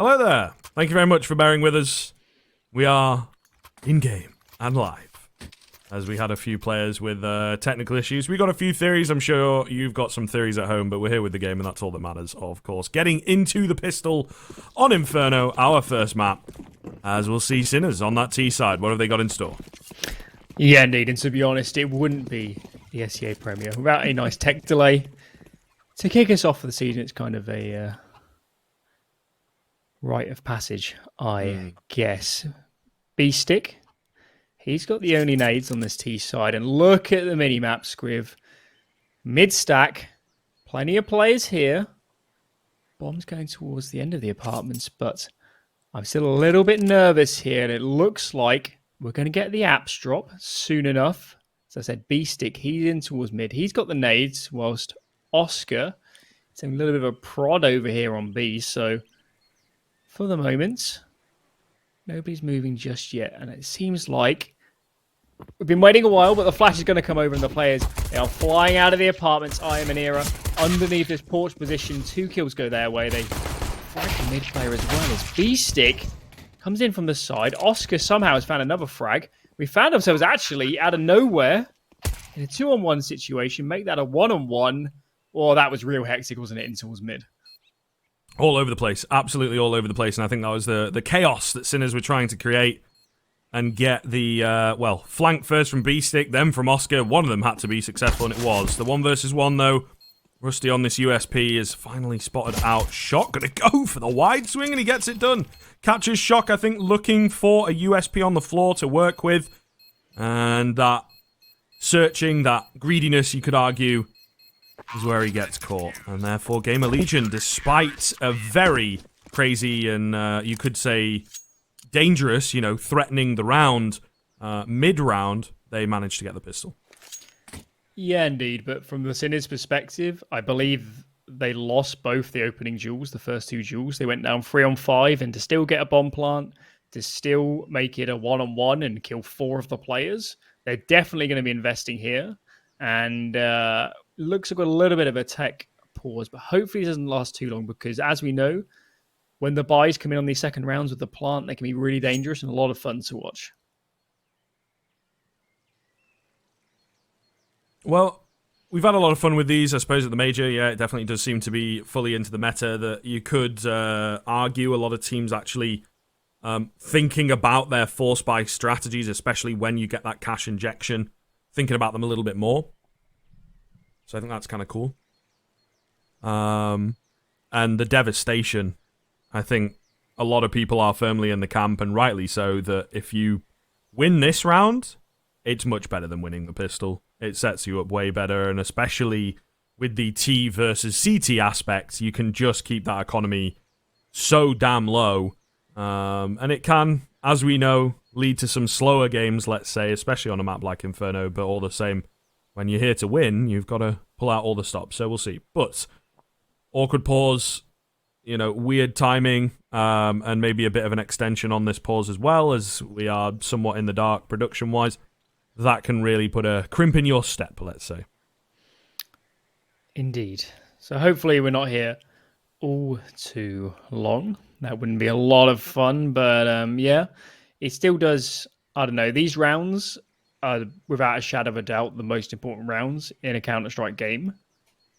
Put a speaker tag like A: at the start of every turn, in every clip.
A: Hello there. Thank you very much for bearing with us. We are in-game and live, as we had a few players with technical issues. We got a few theories. I'm sure you've got some theories at home, but we're here with the game, and that's all that matters, of course. Getting into the pistol on Inferno, our first map, as we'll see Sinners on that T side. What have they got in store?
B: Yeah, indeed, and to be honest, it wouldn't be the Esea Premier without a nice tech delay. To kick us off for the season, it's kind of a rite of passage, I guess. B-Stick, he's got the only nades on this T side, and look at the mini-map, Scriv. Mid-stack, plenty of players here. Bomb's going towards the end of the apartments, but I'm still a little bit nervous here, and it looks like we're going to get the apps drop soon enough. As I said, B-Stick, he's in towards mid. He's got the nades, whilst Oscar is having a little bit of a prod over here on B, so for the moment, nobody's moving just yet, and it seems like we've been waiting a while, but the flash is going to come over, and the players, they are flying out of the apartments. I am an era underneath this porch position. 2 kills go their way. They frag the mid player as well as B-Stick comes in from the side. Oscar somehow has found another frag. We found ourselves actually out of nowhere in a 2-on-1 situation. Make that a 1-on-1. Oh, that was real hectic, wasn't it, in towards mid?
A: All over the place. Absolutely all over the place. And I think that was the chaos that Sinners were trying to create and get the, flank first from B-Stick, then from Oscar. One of them had to be successful, and it was. The 1 versus 1, though. Rusty on this USP is finally spotted out. Shock gonna go for the wide swing, and he gets it done. Catches Shock, I think, looking for a USP on the floor to work with. And that searching, that greediness, you could argue, is where he gets caught. And therefore, Gamerlegion, despite a very crazy and, you could say, dangerous, threatening the round, mid-round, they managed to get the pistol.
B: Yeah, indeed. But from the Sinners' perspective, I believe they lost both the opening duels, the first 2 duels. They went down 3-on-5, and to still get a bomb plant, to still make it a 1-on-1 and kill 4 of the players, they're definitely going to be investing here. And looks like a little bit of a tech pause, but hopefully it doesn't last too long, because as we know, when the buys come in on these second rounds with the plant, they can be really dangerous and a lot of fun to watch.
A: Well, we've had a lot of fun with these, I suppose, at the Major. Yeah, it definitely does seem to be fully into the meta that you could argue a lot of teams actually thinking about their force buy strategies, especially when you get that cash injection, thinking about them a little bit more. So I think that's kind of cool. And the devastation, I think a lot of people are firmly in the camp, and rightly so, that if you win this round, it's much better than winning the pistol. It sets you up way better, and especially with the T versus CT aspect, you can just keep that economy so damn low. And it can, as we know, lead to some slower games, let's say, especially on a map like Inferno, but all the same, when you're here to win, you've got to pull out all the stops, so we'll see. But awkward pause, weird timing, and maybe a bit of an extension on this pause as well, as we are somewhat in the dark production-wise. That can really put a crimp in your step, let's say.
B: Indeed. So hopefully we're not here all too long. That wouldn't be a lot of fun, but yeah, it still does, I don't know, these rounds are, without a shadow of a doubt, the most important rounds in a Counter-Strike game.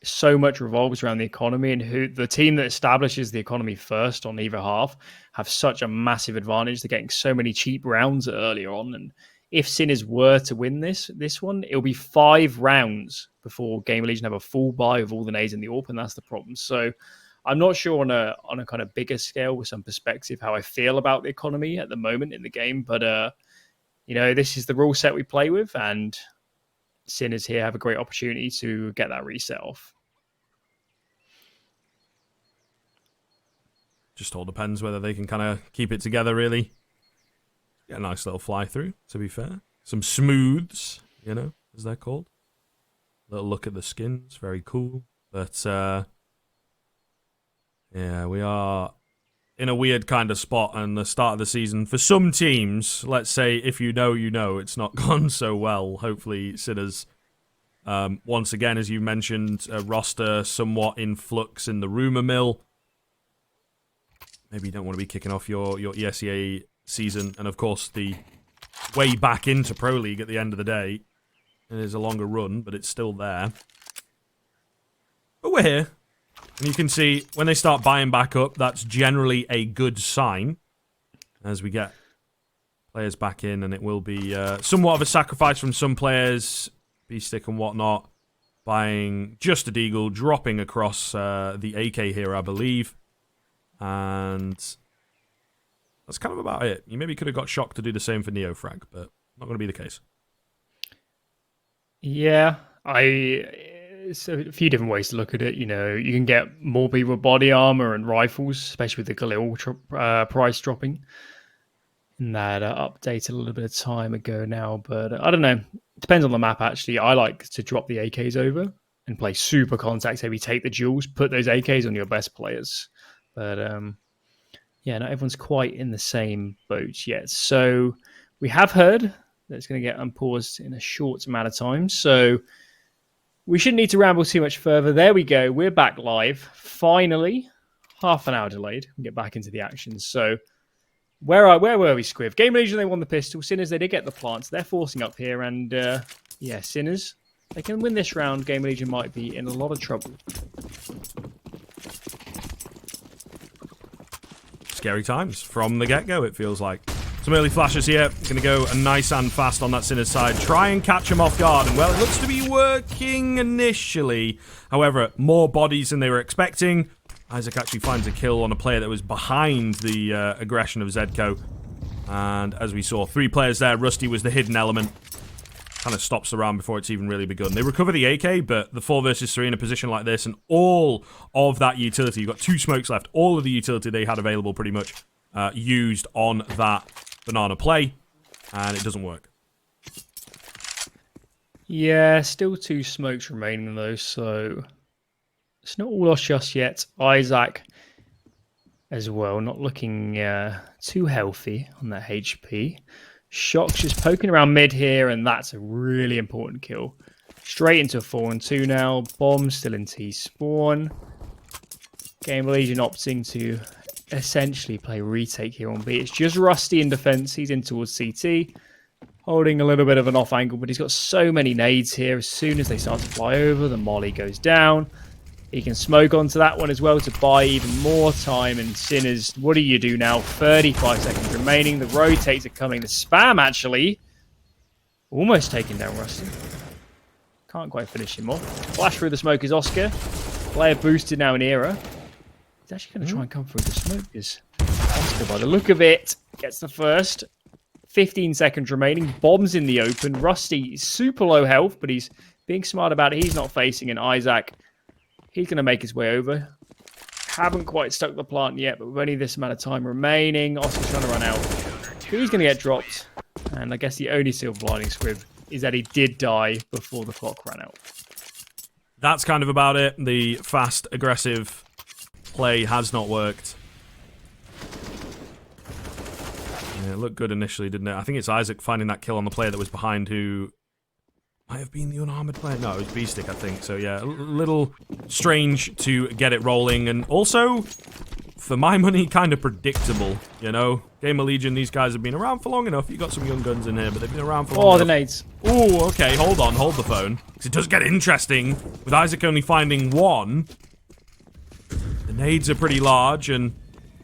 B: So much revolves around the economy, and who the team that establishes the economy first on either half have such a massive advantage. They're getting so many cheap rounds earlier on, and if Sinners were to win this one, it'll be 5 rounds before Gamerlegion have a full buy of all the nades in the AWP, and that's the problem. So I'm not sure on a kind of bigger scale with some perspective how I feel about the economy at the moment in the game, but this is the rule set we play with, and Sinners here have a great opportunity to get that reset off.
A: Just all depends whether they can kind of keep it together, really. Get a nice little fly through, to be fair. Some smooths, as they're called. Little look at the skins, very cool. But, yeah, we are in a weird kind of spot in the start of the season. For some teams, let's say, if you know, it's not gone so well. Hopefully, Sinners, once again, as you mentioned, a roster somewhat in flux in the rumour mill. maybe you don't want to be kicking off your ESEA season, and of course the way back into Pro League at the end of the day. It is a longer run, but it's still there. But we're here. And you can see, when they start buying back up, that's generally a good sign. As we get players back in, and it will be somewhat of a sacrifice from some players, B-Stick and whatnot, buying just a Deagle, dropping across the AK here, I believe. And that's kind of about it. You maybe could have got Shock to do the same for Neofrag, but not going to be the case.
B: Yeah, it's a few different ways to look at it. You know, you can get more people with body armor and rifles, especially with the Galil price dropping. And that update a little bit of time ago now, but I don't know. It depends on the map, actually. I like to drop the AKs over and play super contact heavy, take the duels, put those AKs on your best players. But yeah, not everyone's quite in the same boat yet. So we have heard that it's going to get unpaused in a short amount of time. So we shouldn't need to ramble too much further. There we go. We're back live. Finally, half an hour delayed. We get back into the action. So where were we, Squiv? Gamerlegion, they won the pistol. Sinners, they did get the plants. They're forcing up here. And yeah, Sinners, they can win this round. Gamerlegion might be in a lot of trouble.
A: Scary times from the get-go, it feels like. Some early flashes here. Going to go nice and fast on that Sinners side. Try and catch him off guard. And, well, it looks to be working initially. However, more bodies than they were expecting. Isaac actually finds a kill on a player that was behind the aggression of Zedco. And as we saw, 3 players there. Rusty was the hidden element. Kind of stops the round before it's even really begun. They recover the AK, but the 4 versus 3 in a position like this, and all of that utility, you've got 2 smokes left, all of the utility they had available pretty much used on that banana play, and it doesn't work.
B: Yeah, still 2 smokes remaining though, so it's not all lost just yet. Isaac as well, not looking too healthy on that HP. Shock's just poking around mid here, and that's a really important kill. Straight into a 4-2 now. Bomb still in T-spawn. Gamerlegion opting to essentially play retake here on B. It's just Rusty in defense. He's in towards CT. Holding a little bit of an off angle, but he's got so many nades here. As soon as they start to fly over, the molly goes down. He can smoke onto that one as well to buy even more time. And Sinners, what do you do now? 35 seconds remaining. The rotates are coming. The spam, actually, almost taking down Rusty. Can't quite finish him off. Flash through the smoke is Oscar. Player boosted now in Era. He's actually going to try and come through the smoke. Is Oscar, by the look of it, gets the first. 15 seconds remaining. Bombs in the open. Rusty, super low health, but he's being smart about it. He's not facing an Isaac. He's going to make his way over. Haven't quite stuck the plant yet, but with only this amount of time remaining, Oscar's trying to run out. He's going to get dropped. And I guess the only silver lining, Squiv, is that he did die before the clock ran out.
A: That's kind of about it. The fast, aggressive play has not worked. Yeah, it looked good initially, didn't it? I think it's Isaac finding that kill on the player that was behind, who might have been the unarmored player. No, it was B-Stick, I think. So, yeah, a little strange to get it rolling. And also, for my money, kind of predictable, you know? Gamerlegion, these guys have been around for long enough. You got some young guns in here, but they've been around for long enough.
B: The nades.
A: Oh, okay, hold on, hold the phone. Because it does get interesting with Isaac only finding 1. The nades are pretty large, and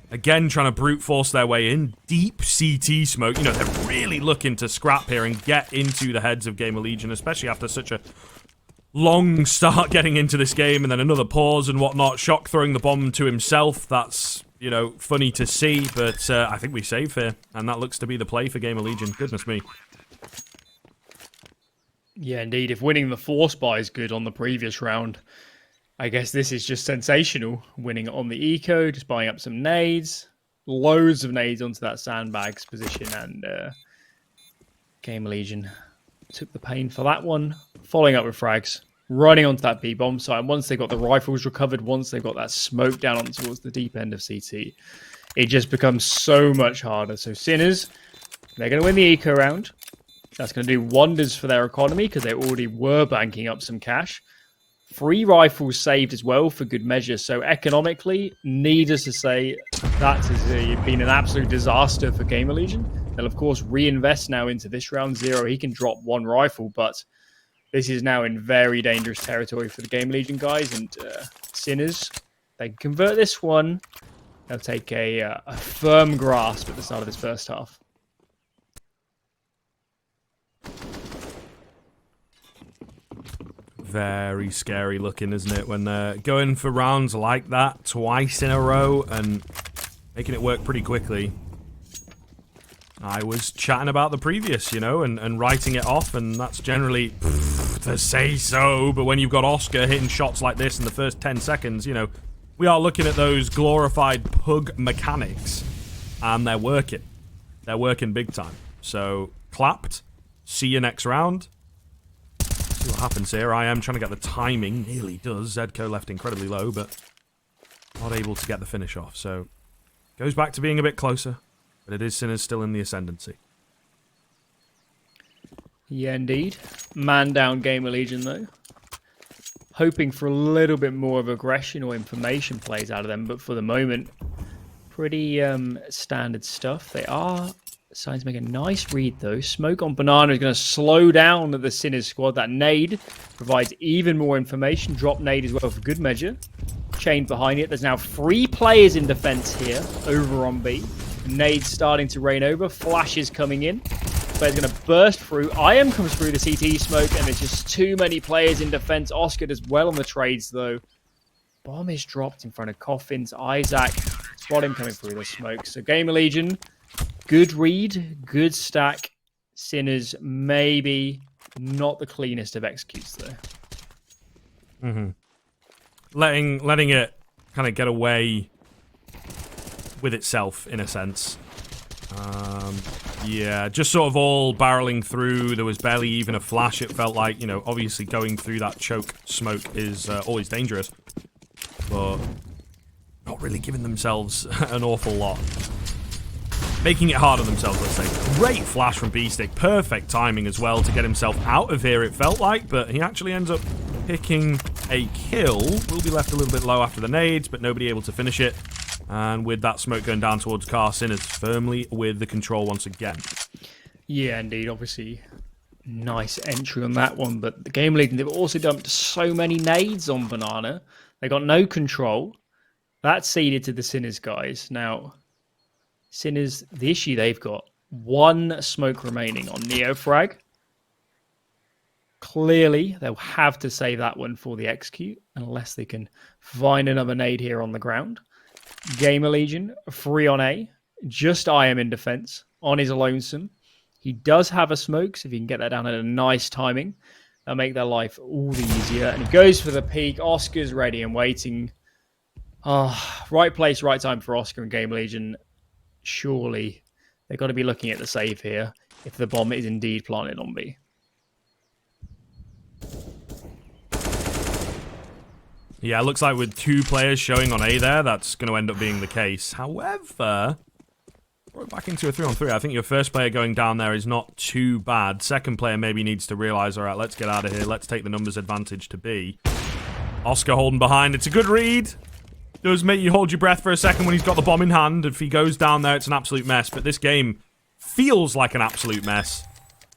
A: again, trying to brute force their way in. Deep CT smoke. You know, they're really looking to scrap here and get into the heads of Gamerlegion, especially after such a long start getting into this game and then another pause and whatnot. Shock throwing the bomb to himself. That's, you know, funny to see, but I think we save here. And that looks to be the play for Gamerlegion. Goodness me.
B: Yeah, indeed. If winning the force buy is good on the previous round, I guess this is just sensational. Winning on the eco, just buying up some nades. Loads of nades onto that sandbags position, and Gamerlegion took the pain for that one. Following up with frags, running onto that B-bomb site. And once they got the rifles recovered, once they got that smoke down on towards the deep end of CT, it just becomes so much harder. So Sinners, they're going to win the eco round. That's going to do wonders for their economy because they already were banking up some cash. 3 rifles saved as well for good measure. So economically, needless to say, That has been an absolute disaster for Gamerlegion. They'll, of course, reinvest now into this round. Zero, he can drop one rifle, but this is now in very dangerous territory for the Gamerlegion guys. And Sinners, they can convert this one. They'll take a firm grasp at the start of this first half.
A: Very scary looking, isn't it? When they're going for rounds like that twice in a row and making it work pretty quickly. I was chatting about the previous, you know, and writing it off, and that's generally to say so. But when you've got Oscar hitting shots like this in the first 10 seconds, you know, we are looking at those glorified pug mechanics, and they're working. They're working big time. So, clapped. See you next round. See what happens here. I am trying to get the timing. Nearly does. Zedco left incredibly low, but not able to get the finish off. So, goes back to being a bit closer. But it is Sinners still in the ascendancy.
B: Yeah, indeed. Man down Gamerlegion, though. Hoping for a little bit more of aggression or information plays out of them. But for the moment, pretty standard stuff. They are starting to make a nice read, though. Smoke on Banana is going to slow down the Sinners squad. That nade provides even more information. Drop nade as well for good measure. Chained behind it. There's now 3 players in defense here over on B. Nade starting to rain over. Flashes coming in. Player's going to burst through. IM comes through the CT smoke, and there's just too many players in defense. Oscar does well on the trades, though. Bomb is dropped in front of Coffins. Isaac spot him coming through the smoke. So Gamerlegion, good read, good stack. Sinners, maybe not the cleanest of executes, though.
A: Letting it kind of get away with itself, in a sense. Yeah, just sort of all barreling through. There was barely even a flash, it felt like. You know, obviously going through that choke smoke is always dangerous. But not really giving themselves an awful lot. Making it hard on themselves, let's say. Great flash from B-Stick. Perfect timing as well to get himself out of here, it felt like. But he actually ends up picking a kill. Will be left a little bit low after the nades, but nobody able to finish it. And with that smoke going down towards Car, Sinners firmly with the control once again. Yeah,
B: indeed. Obviously, nice entry on that one. But the Gamerlegion, they've also dumped so many nades on Banana. They got no control. That's ceded to the Sinners guys. Now, Sinners, the issue they've got, 1 smoke remaining on Neofrag. Clearly, they'll have to save that one for the execute, unless they can find another nade here on the ground. Gamerlegion, 3 on A. Just IM in defense. On his lonesome. He does have a smoke, so if he can get that down at a nice timing, that'll make their life all the easier. And he goes for the peak. Oscar's ready and waiting. Right place, right time for Oscar and Gamerlegion. Surely they've got to be looking at the save here if the bomb is indeed planted on B.
A: Yeah, it looks like with 2 players showing on A there, that's going to end up being the case. However, throw it back into a 3-on-3. I think your first player going down there is not too bad. Second player maybe needs to realize, all right, let's get out of here. Let's take the numbers advantage to B. Oscar holding behind. It's a good read. Does make you hold your breath for a second when he's got the bomb in hand. If he goes down there, it's an absolute mess. But this game feels like an absolute mess.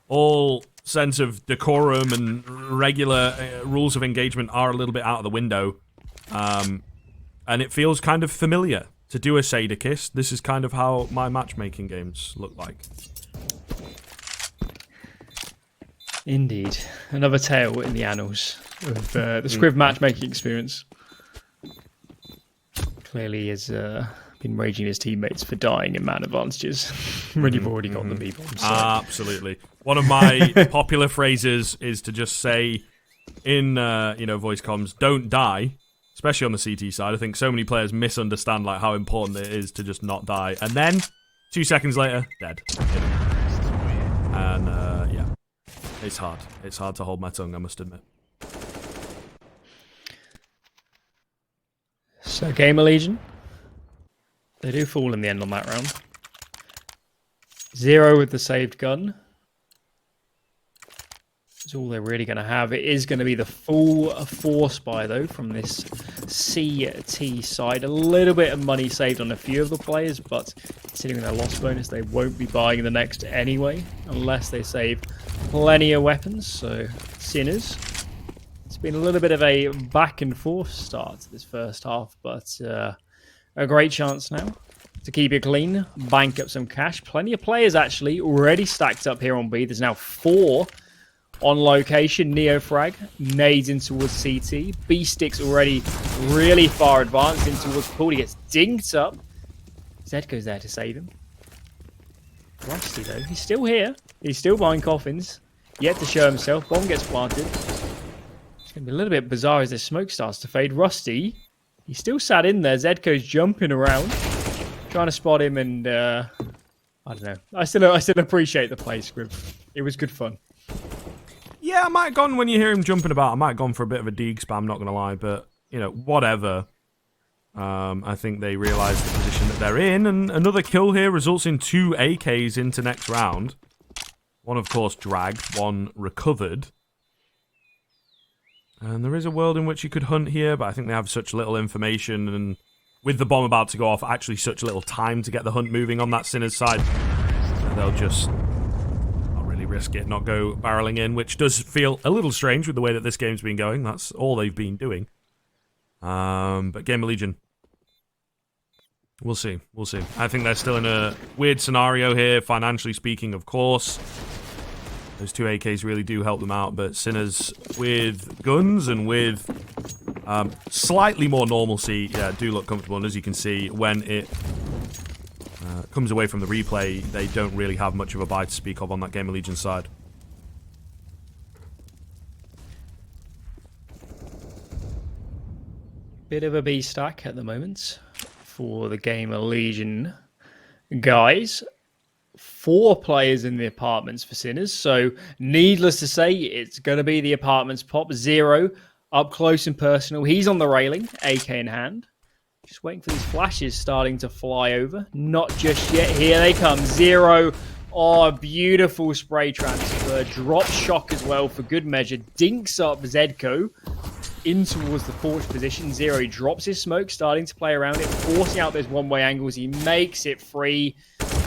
A: All sense of decorum and regular rules of engagement are a little bit out of the window. And it feels kind of familiar to do a Sadakist. This is kind of how my matchmaking games look like.
B: Indeed. Another tale in the annals of the Scriv matchmaking experience. Clearly has been raging his teammates for dying in man advantages when you've already got the B-bomb. So.
A: Absolutely. One of my popular phrases is to just say in voice comms, don't die, especially on the CT side. I think so many players misunderstand like how important it is to just not die. And then 2 seconds later, dead. And yeah, it's hard. It's hard to hold my tongue, I must admit.
B: So Gamerlegion, they do fall in the end on that round. 0 with the saved gun. That's all they're really going to have. It is going to be the full force buy, though, from this CT side. A little bit of money saved on a few of the players, but considering their loss bonus, they won't be buying the next anyway, unless they save plenty of weapons. So, Sinners, it's been a little bit of a back and forth start to this first half, but a great chance now to keep it clean, bank up some cash. Plenty of players actually already stacked up here on B. There's now 4 on location. Neofrag nades in towards CT. B-Stick's already really far advanced in towards Pool. He gets dinked up. Zed goes there to save him. Rusty though, he's still here. He's still buying coffins. Yet to show himself. Bomb gets planted. It's going to be a little bit bizarre as this smoke starts to fade. Rusty, he's still sat in there. Zedko's jumping around, trying to spot him, and I don't know. I still appreciate the play, Scrib. It was good fun.
A: Yeah, I might have gone when you hear him jumping about. I might have gone for a bit of a deeg spam, not going to lie, but whatever. I think they realise the position that they're in, and another kill here results in 2 AKs into next round. One, of course, dragged, one recovered. And there is a world in which you could hunt here, but I think they have such little information, and with the bomb about to go off, actually such little time to get the hunt moving on that Sinners side. They'll just not really risk it, not go barreling in, which does feel a little strange with the way that this game's been going. That's all they've been doing. But Gamerlegion, we'll see. We'll see. I think they're still in a weird scenario here, financially speaking, of course. Those 2 AKs really do help them out, but Sinners with guns and with slightly more normalcy, yeah, do look comfortable. And as you can see, when it comes away from the replay, they don't really have much of a buy to speak of on that Gamerlegion side.
B: Bit of a B stack at the moment for the Gamerlegion guys. 4 players in the apartments for Sinners, so needless to say, it's going to be the apartments pop. Zero up close and personal. He's on the railing, AK in hand. Just waiting for these flashes starting to fly over. Not just yet. Here they come. Zero. Oh, beautiful spray transfer. Drop shock as well for good measure. Dinks up Zedko in towards the porch position. Zero drops his smoke, starting to play around it, forcing out those one-way angles. He makes it free.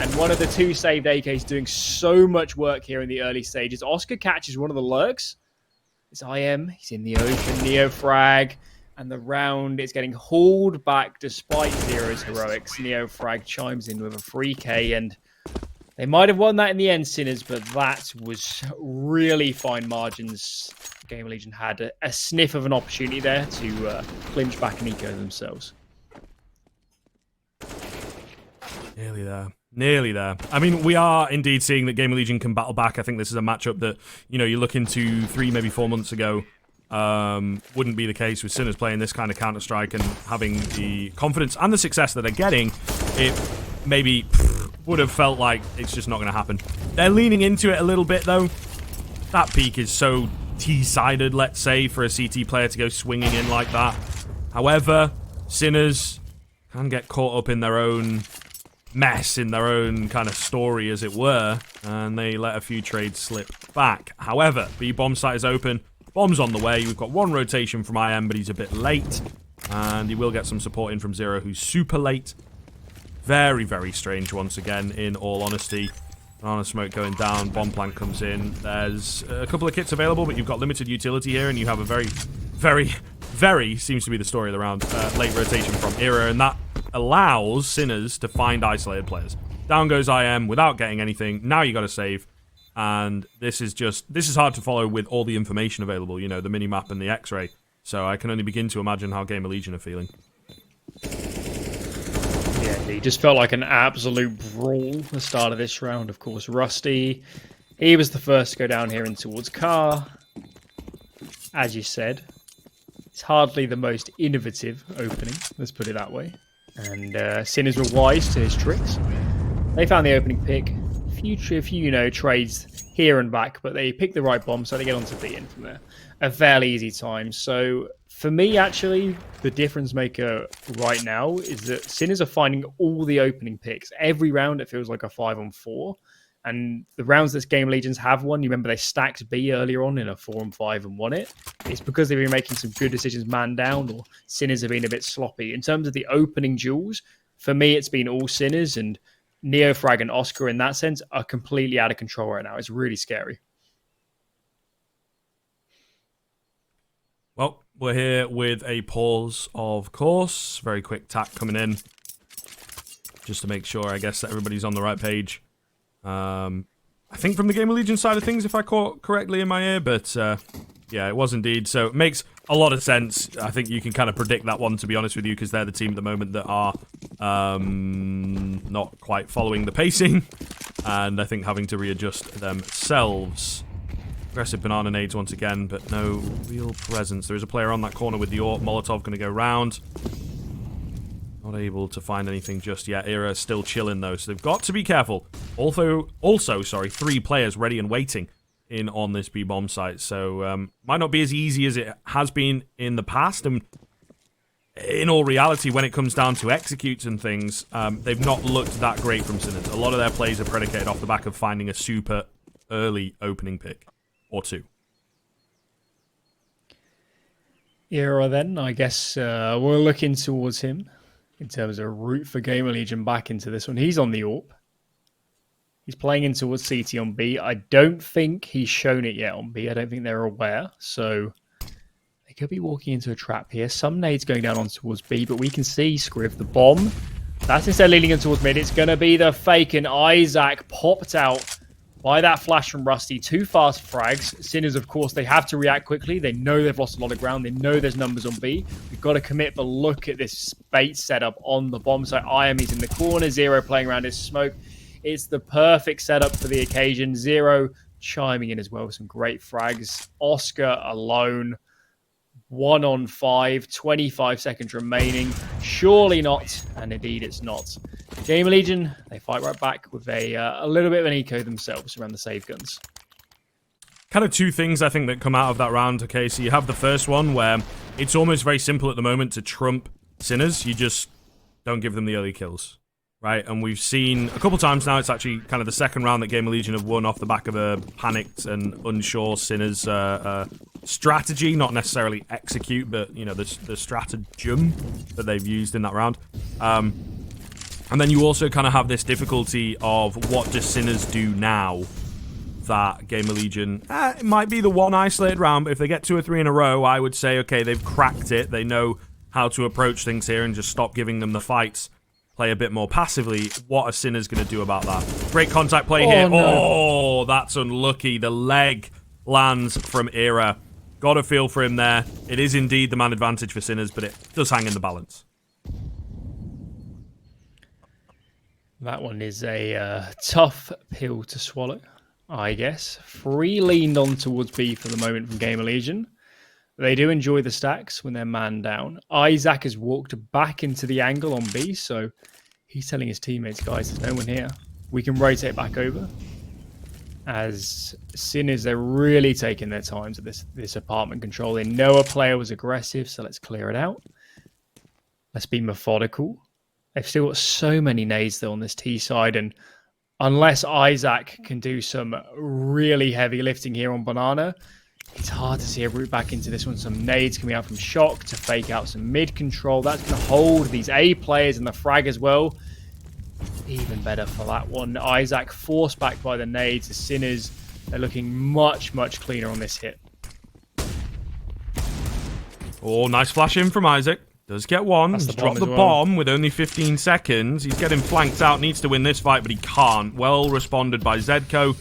B: And one of the 2 saved AKs doing so much work here in the early stages. Oscar catches one of the lurks. It's IM. He's in the open. Neofrag. And the round is getting hauled back despite Zero's heroics. Neofrag chimes in with a free K. And they might have won that in the end, Sinners, but that was really fine margins. Gamerlegion had a sniff of an opportunity there to clinch back and eco themselves.
A: Nearly there. Nearly there. I mean, we are indeed seeing that Gamerlegion can battle back. I think this is a matchup that, you look into 3, maybe 4 months ago, wouldn't be the case with Sinners playing this kind of Counter-Strike and having the confidence and the success that they're getting. It maybe would have felt like it's just not going to happen. They're leaning into it a little bit, though. That peak is so T-sided, let's say, for a CT player to go swinging in like that. However, Sinners can get caught up in their own mess, in their own kind of story, as it were, and they let a few trades slip back. However, B-bomb site is open. Bomb's on the way. We've got 1 rotation from IM, but he's a bit late, and he will get some support in from Zero, who's super late. Very, very strange once again, in all honesty. Banana smoke going down, bomb plant comes in. There's a couple of kits available, but you've got limited utility here, and you have a very, very, very, seems to be the story of the round, late rotation from Era, and that allows Sinners to find isolated players. Down goes IM without getting anything. Now you got to save, and this is hard to follow with all the information available, the mini-map and the X-ray. So I can only begin to imagine how Gamerlegion are feeling.
B: Yeah, it just felt like an absolute brawl the start of this round. Of course, Rusty, he was the first to go down here in towards Car. As you said, it's hardly the most innovative opening, let's put it that way. And Sinners were wise to his tricks. They found the opening pick. A few trades here and back, but they picked the right bomb, so they get onto B in from there. A fairly easy time. So for me, actually, the difference maker right now is that Sinners are finding all the opening picks. Every round, it feels like a 5-on-4. And the rounds that Gamerlegions have won, you remember they stacked B earlier on in a 4-5 and won it. It's because they've been making some good decisions man down, or Sinners have been a bit sloppy. In terms of the opening duels, for me, it's been all Sinners, and Neofrag and Oscar in that sense are completely out of control right now. It's really scary.
A: Well, we're here with a pause, of course. Very quick tack coming in. Just to make sure, I guess, that everybody's on the right page. I think from the Gamerlegion side of things, if I caught correctly in my ear, but yeah, it was indeed. So it makes a lot of sense. I think you can kind of predict that one, to be honest with you, because they're the team at the moment that are not quite following the pacing, and I think having to readjust themselves. Aggressive banana nades once again, but no real presence. There is a player on that corner with the AWP. Molotov going to go round. Not able to find anything just yet. Era still chilling though, so they've got to be careful. Also, sorry, 3 players ready and waiting in on this B bomb site. So might not be as easy as it has been in the past. And in all reality, when it comes down to executes and things, they've not looked that great from Sinners. A lot of their plays are predicated off the back of finding a super early opening pick or 2.
B: Era then, I guess we're looking towards him. In terms of a route for Gamerlegion back into this one. He's on the AWP. He's playing in towards CT on B. I don't think he's shown it yet on B. I don't think they're aware. So they could be walking into a trap here. Some nades going down on towards B, but we can see Scriv, the bomb. That's instead leading in towards mid. It's going to be the fake, and Isaac popped out by that flash from Rusty. 2 fast frags. Sinners, of course, they have to react quickly. They know they've lost a lot of ground. They know there's numbers on B. We've got to commit, but look at this bait setup on the bomb site. Iami's in the corner. Zero playing around his smoke. It's the perfect setup for the occasion. Zero chiming in as well with some great frags. Oscar alone. 1 on 5. 25 seconds remaining. Surely not. And indeed, it's not. Gamerlegion, they fight right back with a little bit of an eco themselves around the save guns.
A: Kind of 2 things, I think, that come out of that round. Okay, so you have the first one where it's almost very simple at the moment to trump Sinners. You just don't give them the early kills, right? And we've seen a couple times now, it's actually kind of the second round that Gamerlegion have won off the back of a panicked and unsure Sinners strategy, not necessarily execute, but, you know, the stratagem that they've used in that round. And then you also kind of have this difficulty of what do Sinners do now that Gamerlegion, it might be the one isolated round, but if they get 2 or 3 in a row, I would say, okay, they've cracked it. They know how to approach things here and just stop giving them the fights. Play a bit more passively. What are Sinners going to do about that? Great contact play here.
B: No.
A: Oh, that's unlucky. The leg lands from Era. Got a feel for him there. It is indeed the man advantage for Sinners, but it does hang in the balance.
B: That one is a tough pill to swallow, I guess. 3 leaned on towards B for the moment from Gamerlegion. They do enjoy the stacks when they're man down. Isaac has walked back into the angle on B, so he's telling his teammates, guys, there's no one here. We can rotate back over. As Sinners, they're really taking their time to this apartment control. They know a player was aggressive, so let's clear it out. Let's be methodical. They've still got so many nades though on this T side, and unless Isaac can do some really heavy lifting here on Banana, it's hard to see a route back into this one. Some nades coming out from Shock to fake out some mid control. That's going to hold these A players and the frag as well. Even better for that one. Isaac forced back by the nades. The Sinners, they're looking much, much cleaner on this hit.
A: Oh, nice flash in from Isaac. Does get one.
B: He's
A: dropped the bomb with only 15 seconds. He's getting flanked out. Needs to win this fight, but he can't. Well responded by Zedco.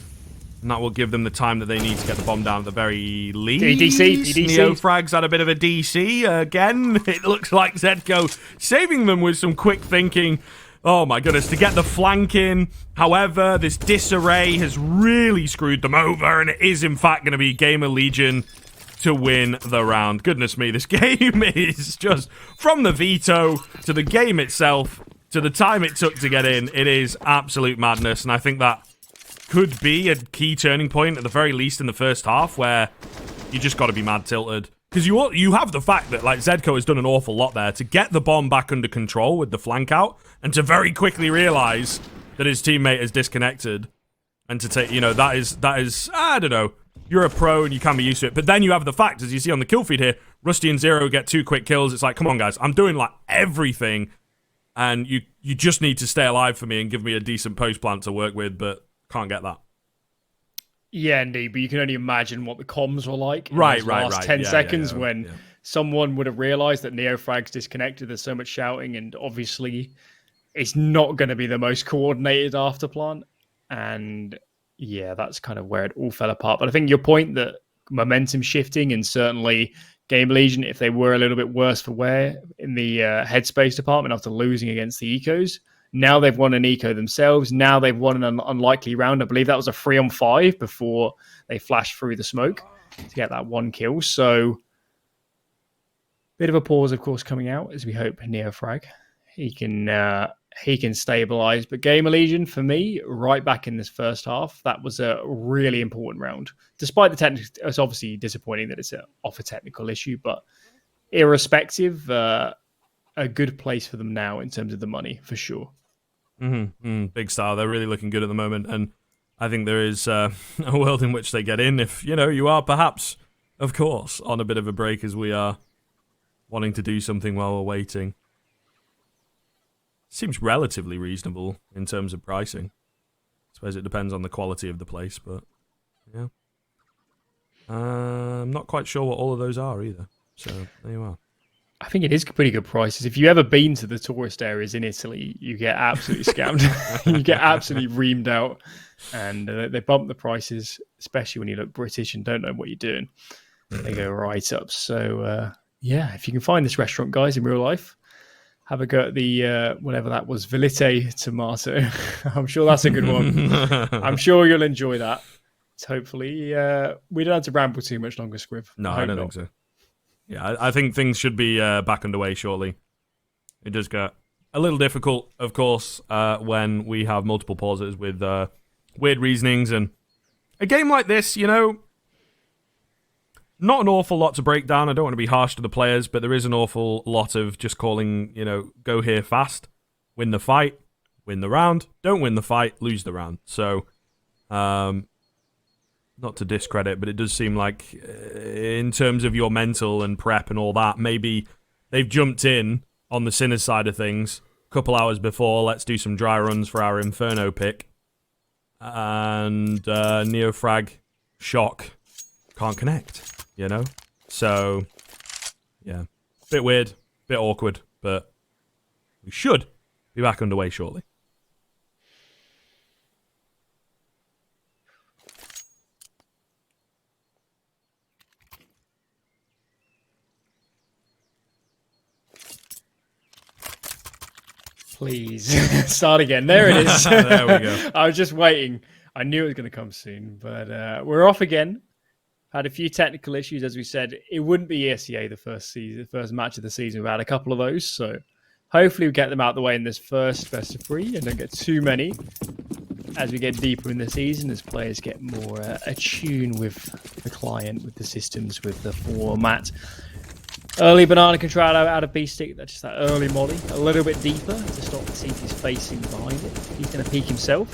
A: And that will give them the time that they need to get the bomb down at the very least.
B: DC.
A: Neofrag's had a bit of a DC. Again, it looks like Zedco saving them with some quick thinking. Oh my goodness, to get the flank in. However, this disarray has really screwed them over, and it is in fact going to be Gamerlegion to win the round. Goodness me, this game is just, from the veto to the game itself to the time it took to get in, it is absolute madness. And I think that could be a key turning point, at the very least in the first half, where you just got to be mad tilted. Because you have the fact that, like, Zedco has done an awful lot there to get the bomb back under control with the flank out, and to very quickly realize that his teammate is disconnected. And to take, that is, I don't know. You're a pro and you can be used to it. But then you have the fact, as you see on the kill feed here, Rusty and Zero get 2 quick kills. It's like, come on, guys. I'm doing, like, everything. And you just need to stay alive for me and give me a decent post plant to work with, but can't get that.
B: Yeah, indeed. But you can only imagine what the comms were like in
A: Right,
B: those last 10 seconds when someone would have realized that Neofrag's disconnected. There's so much shouting, and obviously it's not going to be the most coordinated afterplant. And yeah, that's kind of where it all fell apart. But I think your point that momentum shifting, and certainly Gamerlegion, if they were a little bit worse for wear in the headspace department after losing against the Ecos, now they've won an Eco themselves. Now they've won an unlikely round. I believe that was a 3-on-5 before they flashed through the smoke to get that 1 kill. So bit of a pause, of course, coming out as we hope Neofrag he can stabilize. But Gamerlegion, for me, right back in this first half, that was a really important round. Despite the technical, it's obviously disappointing that it's off a technical issue, but irrespective, a good place for them now in terms of the money, for sure.
A: Big Star, they're really looking good at the moment, and I think there is a world in which they get in if, you are perhaps, of course, on a bit of a break as we are wanting to do something while we're waiting. Seems relatively reasonable in terms of pricing. I suppose it depends on the quality of the place, but yeah. I'm not quite sure what all of those are either. So there you are.
B: I think it is pretty good prices. If you've ever been to the tourist areas in Italy, you get absolutely scammed. You get absolutely reamed out. And they bump the prices, especially when you look British and don't know what you're doing. They go right up. So, yeah, if you can find this restaurant, guys, in real life, have a go at the, whatever that was, Velite Tomato. I'm sure that's a good one. I'm sure you'll enjoy that. So hopefully, we don't have to ramble too much longer, Scriv.
A: No, I don't think so. Yeah, I think things should be back underway shortly. It does get a little difficult, of course, when we have multiple pauses with weird reasonings. And a game like this, not an awful lot to break down. I don't want to be harsh to the players, but there is an awful lot of just calling, go here fast, win the fight, win the round, don't win the fight, lose the round. So, not to discredit, but it does seem like in terms of your mental and prep and all that, maybe they've jumped in on the Sinners side of things a couple hours before. Let's do some dry runs for our Inferno pick. And Neofrag, shock, can't connect, So, yeah, bit weird, bit awkward, but we should be back underway shortly.
B: Please start again. There it is.
A: There we go.
B: I was just waiting. I knew it was going to come soon, but we're off again. Had a few technical issues, as we said. It wouldn't be Esea the first match of the season. We've had a couple of those, so hopefully we get them out of the way in this first best of 3 and don't get too many as we get deeper in the season, as players get more attuned with the client, with the systems, with the format. Early banana control out of B-stick, that's just that early molly. A little bit deeper to stop the see if he's facing behind it. He's going to peek himself.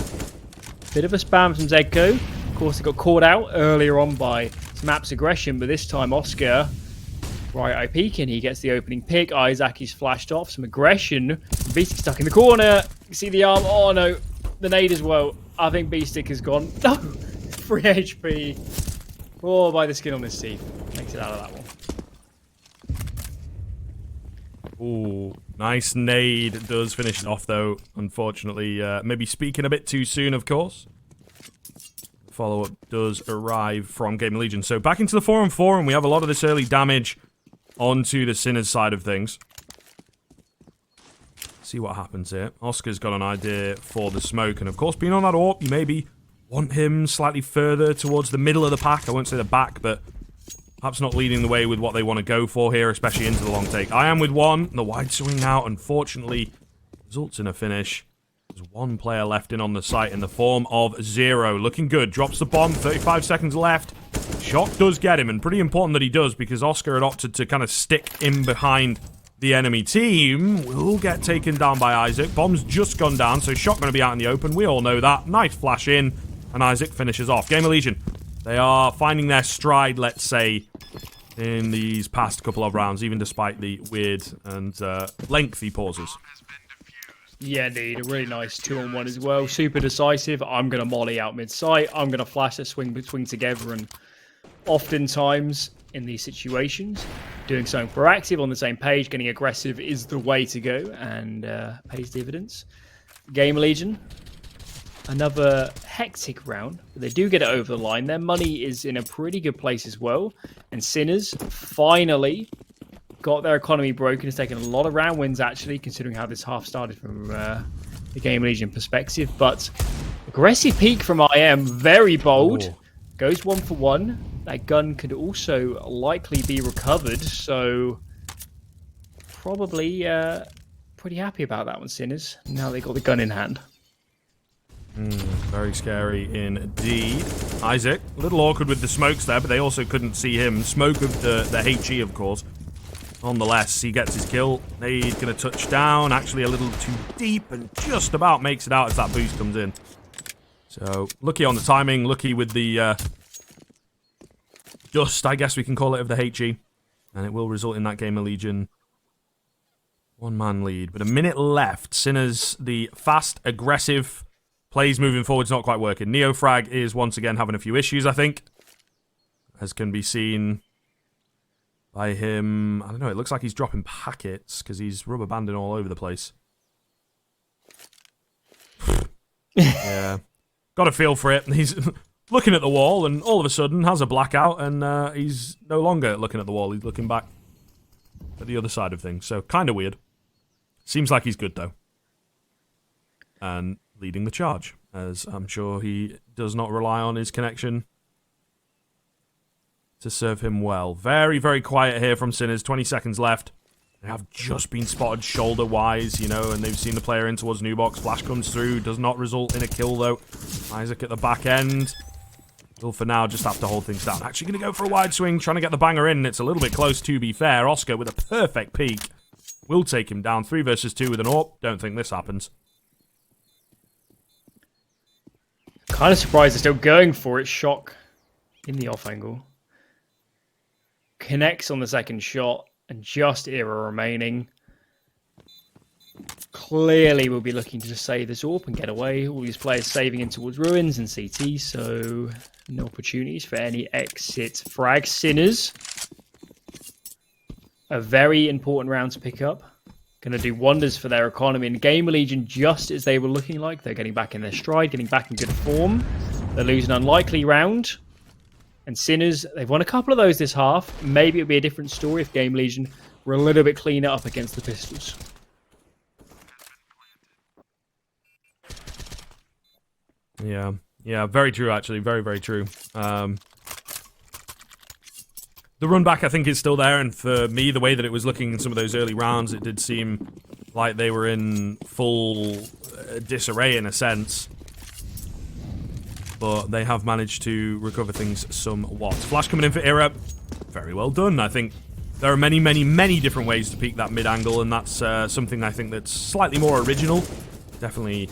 B: Bit of a spam from Zegko. Of course, he got caught out earlier on by Smap's aggression, but this time Oscar, right eye peeking, he gets the opening pick. Isaac is flashed off, some aggression. B-stick stuck in the corner. You see the arm. Oh no, the nade as well. I think B-stick has gone. No, 3 HP. Oh, by the skin on his teeth. Makes it out of that one.
A: Ooh, nice nade. Does finish it off, though, unfortunately. Maybe speaking a bit too soon, of course. Follow-up does arrive from Gamerlegion. So back into the 4-on-4, and we have a lot of this early damage onto the Sinners side of things. See what happens here. Oscar's got an idea for the smoke, and of course, being on that AWP, you maybe want him slightly further towards the middle of the pack. I won't say the back, but perhaps not leading the way with what they want to go for here, especially into the long take. I am with one. The wide swing out, unfortunately, results in a finish. There's one player left in on the site in the form of Zero. Looking good. Drops the bomb. 35 seconds left. Shock does get him, and pretty important that he does, because Oscar had opted to kind of stick in behind the enemy team. Will get taken down by Isaac. Bomb's just gone down, so Shock going to be out in the open. We all know that. Nice flash in. And Isaac finishes off. Gamerlegion, they are finding their stride, let's say, in these past couple of rounds, even despite the weird and lengthy pauses.
B: Yeah, indeed. A really nice 2-on-1 as well. Super decisive. I'm going to molly out mid-sight. I'm going to flash a swing together. And oftentimes in these situations, doing something proactive on the same page, getting aggressive is the way to go and pays dividends. Gamerlegion, another hectic round. But they do get it over the line. Their money is in a pretty good place as well. And Sinners finally got their economy broken. It's taken a lot of round wins, actually, considering how this half started from the Gamerlegion perspective. But aggressive peak from IM, very bold.
A: Oh.
B: Goes 1 for 1. That gun could also likely be recovered. So probably pretty happy about that one, Sinners. Now they got the gun in hand.
A: Very scary indeed. Isaac, a little awkward with the smokes there, but they also couldn't see him. Smoke of the HE, of course. Nonetheless, he gets his kill. He's going to touch down, actually a little too deep, and just about makes it out as that boost comes in. So, lucky on the timing, lucky with the dust, I guess we can call it, of the HE. And it will result in that Gamerlegion one-man lead. But a minute left. Sinners, the fast, aggressive plays moving forward's not quite working. Neofrag is once again having a few issues, I think. As can be seen by him. I don't know, it looks like he's dropping packets because he's rubber banding all over the place. Yeah. Got a feel for it. He's looking at the wall and all of a sudden has a blackout and he's no longer looking at the wall. He's looking back at the other side of things. So, kind of weird. Seems like he's good, though. And leading the charge, as I'm sure he does not rely on his connection to serve him well. Very, very quiet here from Sinners. 20 seconds left. They have just been spotted shoulder-wise, you know, and they've seen the player in towards Nubox. Flash comes through. Does not result in a kill, though. Isaac at the back end. Will, for now, just have to hold things down. Actually going to go for a wide swing, trying to get the banger in. It's a little bit close, to be fair. Oscar with a perfect peek. Will take him down. 3 versus 2 with an AWP. Don't think this happens.
B: Kind of surprised they're still going for it. Shock in the off angle. Connects on the second shot. And just era remaining. Clearly we'll be looking to just save this AWP and get away. All these players saving in towards ruins and CT. So no opportunities for any exit frag. Sinners. A very important round to pick up. Going to do wonders for their economy. And Gamerlegion, just as they were looking like, they're getting back in their stride, getting back in good form. They lose an unlikely round. And Sinners, they've won a couple of those this half. Maybe it would be a different story if Gamerlegion were a little bit cleaner up against the Pistols.
A: Yeah, very true, actually. Very, very true. The run back, I think, is still there, and for me, the way that it was looking in some of those early rounds, it did seem like they were in full disarray, in a sense. But they have managed to recover things somewhat. Flash coming in for Era. Very well done. I think there are many, many, many different ways to peek that mid-angle, and that's something I think that's slightly more original. Definitely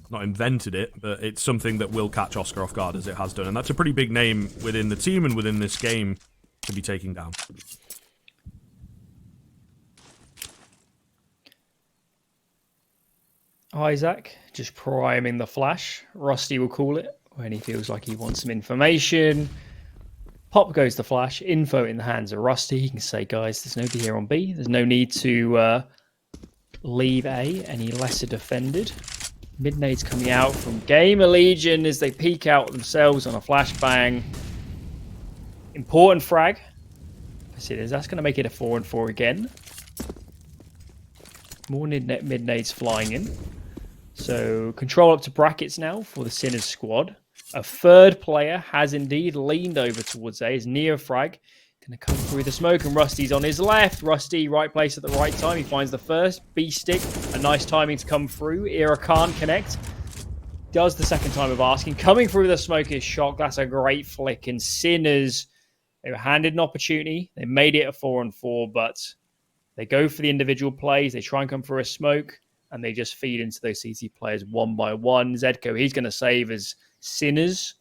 A: not invented it, but it's something that will catch Oscar off guard, as it has done. And that's a pretty big name within the team and within this game to be taking down.
B: Isaac just priming the flash. Rusty will call it when he feels like he wants some information. Pop goes the flash. Info in the hands of Rusty. He can say, guys, there's nobody here on B. There's no need to leave A any lesser defended. Mid-nades coming out from Gamerlegion as they peek out themselves on a flashbang. Important frag. That's going to make it a 4-4 again. More mid-nades flying in. So control up to brackets now for the Sinners squad. A third player has indeed leaned over towards A. His Neofrag going to come through the smoke, and Rusty's on his left. Rusty, right place at the right time. He finds the first. B-stick, a nice timing to come through. Era can't connect. Does the second time of asking. Coming through the smoke is Shock. That's a great flick. And Sinners, they were handed an opportunity. They made it a 4-4, but they go for the individual plays. They try and come through a smoke, and they just feed into those CT players one by one. Zedko, he's going to save as Sinners,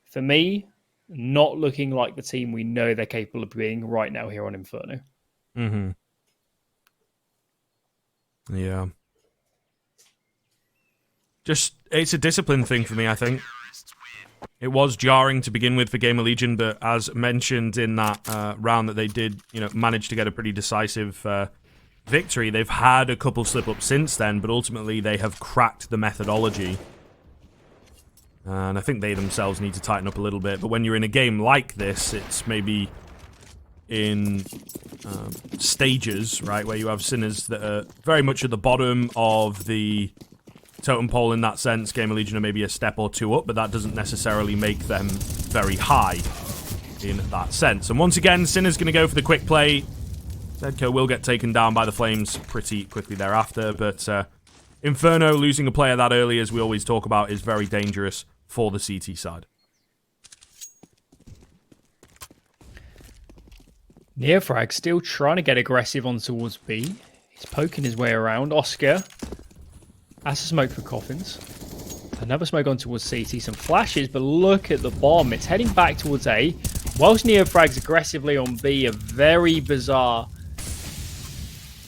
B: for me, not looking like the team we know they're capable of being right now here on Inferno.
A: Mm-hmm. Yeah. Just, it's a discipline thing for me, I think. It was jarring to begin with for Gamerlegion, but as mentioned in that round that they did, manage to get a pretty decisive victory, they've had a couple slip-ups since then, but ultimately they have cracked the methodology. And I think they themselves need to tighten up a little bit. But when you're in a game like this, it's maybe in stages, right, where you have Sinners that are very much at the bottom of the totem pole in that sense. Gamerlegion are maybe a step or two up, but that doesn't necessarily make them very high in that sense. And once again, Sinner's going to go for the quick play. Zedco will get taken down by the Flames pretty quickly thereafter, but Inferno losing a player that early, as we always talk about, is very dangerous for the CT side.
B: Neofrag still trying to get aggressive on towards B. He's poking his way around. Oscar has a smoke for Coffins. Another smoke on towards CT. Some flashes, but look at the bomb. It's heading back towards A. Whilst Neofrag's aggressively on B, a very bizarre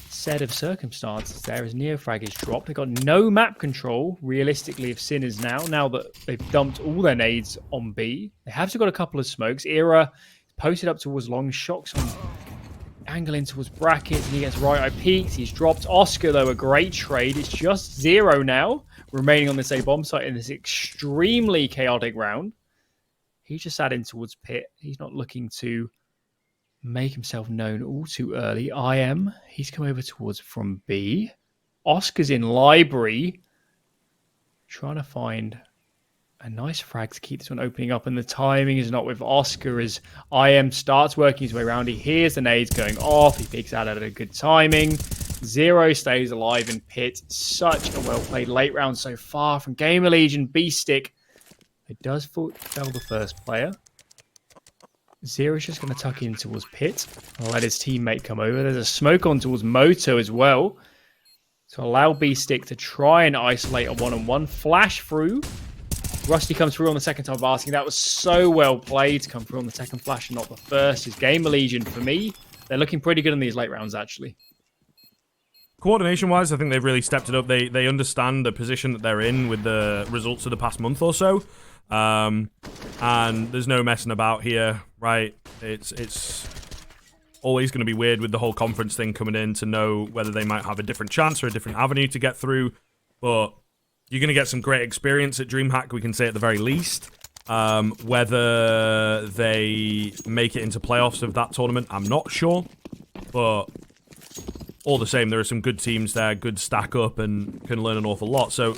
B: set of circumstances there as Neofrag is dropped. They've got no map control, realistically, of Sinners now that they've dumped all their nades on B. They have still got a couple of smokes. Era posted up towards long, shocks on angling towards brackets, and he gets right eye peaks. He's dropped Oscar, though, a great trade. It's just 0 now, remaining on this A bomb site in this extremely chaotic round. He's just sat in towards pit. He's not looking to make himself known all too early. He's come over towards from B. Oscar's in library, trying to find a nice frag to keep this one opening up, and the timing is not with Oscar as starts working his way around. He hears the nades going off. He peeks out at a good timing. 0 stays alive in pit. Such a well-played late round so far from Gamerlegion. B-Stick. It does fell the first player. 0 is just going to tuck in towards pit and let his teammate come over. There's a smoke on towards Moto as well to allow B-Stick to try and isolate a one-on-one. Flash through. Rusty comes through on the second time of asking. That was so well played to come through on the second flash and not the first. Is Gamerlegion, for me, they're looking pretty good in these late rounds, actually.
A: Coordination-wise, I think they've really stepped it up. They understand the position that they're in with the results of the past month or so. And there's no messing about here, right? It's always going to be weird with the whole conference thing coming in to know whether they might have a different chance or a different avenue to get through. But you're going to get some great experience at DreamHack, we can say at the very least. Whether they make it into playoffs of that tournament, I'm not sure. But all the same, there are some good teams there, good stack up, and can learn an awful lot. So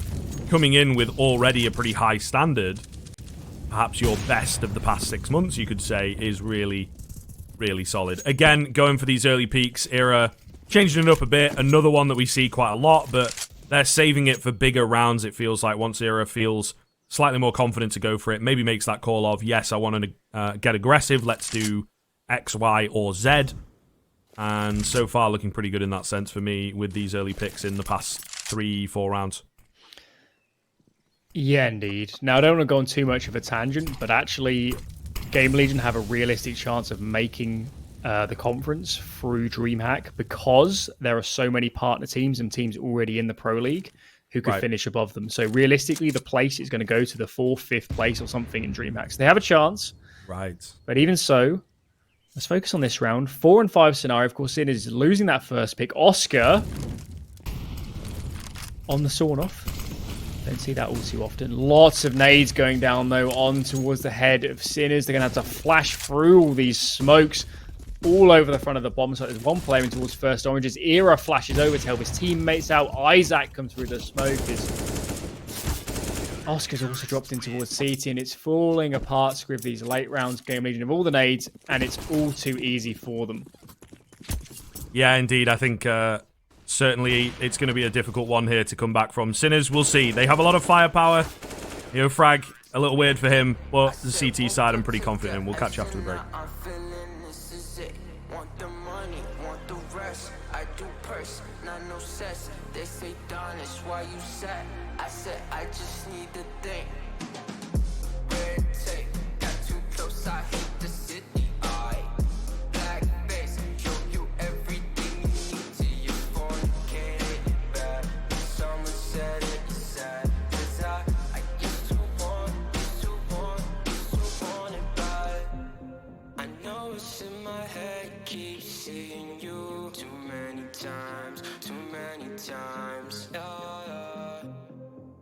A: coming in with already a pretty high standard, perhaps your best of the past 6 months, you could say, is really, really solid. Again, going for these early peaks, Era changing it up a bit. Another one that we see quite a lot, but they're saving it for bigger rounds, it feels like, once Era feels slightly more confident to go for it. Maybe makes that call of, yes, I want to get aggressive. Let's do X, Y, or Z. And so far, looking pretty good in that sense for me with these early picks in the past 3-4 rounds.
B: Yeah, indeed. Now, I don't want to go on too much of a tangent, but actually, Gamerlegion have a realistic chance of making the conference through DreamHack because there are so many partner teams and teams already in the Pro League who could finish above them. So realistically, the place is going to go to the 4th, 5th place or something in DreamHack. So they have a chance. Right. But even so, let's focus on this round. 4 and 5 scenario, of course, Sin is losing that first pick. Oscar on the sawn-off. Don't see that all too often. Lots of nades going down, though, on towards the head of Sinners. They're going to have to flash through all these smokes all over the front of the bomb site. There's one player in towards first oranges. Era flashes over to help his teammates out. Isaac comes through the smoke. Oscar's also dropped in towards CT, and it's falling apart, Scriv, these late rounds. Gamerlegion of all the nades, and it's all too easy for them.
A: Yeah, indeed. I think certainly it's going to be a difficult one here to come back from. Sinners, we'll see. They have a lot of firepower. Frag, a little weird for him, but the CT side I'm pretty confident in. We'll catch you after the break.
C: They say, Don, it's why you sad. I said, I just need to think.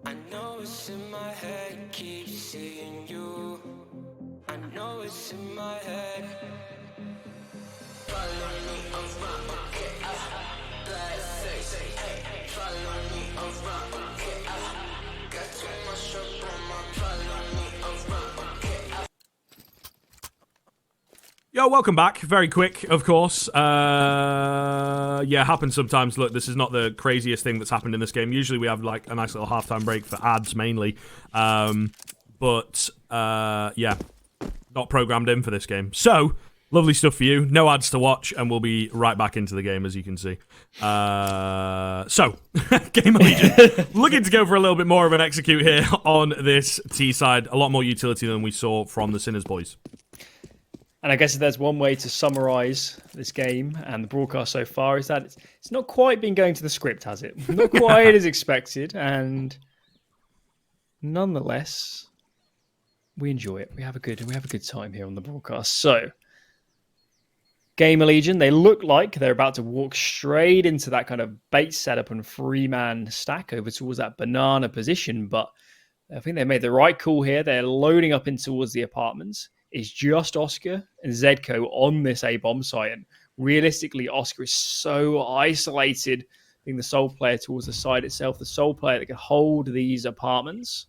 C: I know it's in my head, keep seeing you. I know it's in my head. Follow me around, okay, black face, hey. Follow me around, okay, got too much up on my. Follow me around, okay.
A: Yo, welcome back. Very quick, of course. Yeah, happens sometimes. Look, this is not the craziest thing that's happened in this game. Usually we have like a nice little halftime break for ads mainly. But yeah, not programmed in for this game. So, lovely stuff for you. No ads to watch, and we'll be right back into the game, as you can see. So, Gamerlegion looking to go for a little bit more of an execute here on this T side. A lot more utility than we saw from the Sinners boys.
B: And I guess if there's one way to summarize this game and the broadcast so far, is that it's not quite been going to the script, has it? Not quite as expected, and nonetheless, we enjoy it. We have a good time here on the broadcast. So, Gamerlegion, they look like they're about to walk straight into that kind of bait setup and 3-man stack over towards that banana position, but I think they made the right call here. They're loading up in towards the apartments. It's just Oscar and Zedco on this A-bomb site. And realistically, Oscar is so isolated, being the sole player towards the side itself, the sole player that can hold these apartments.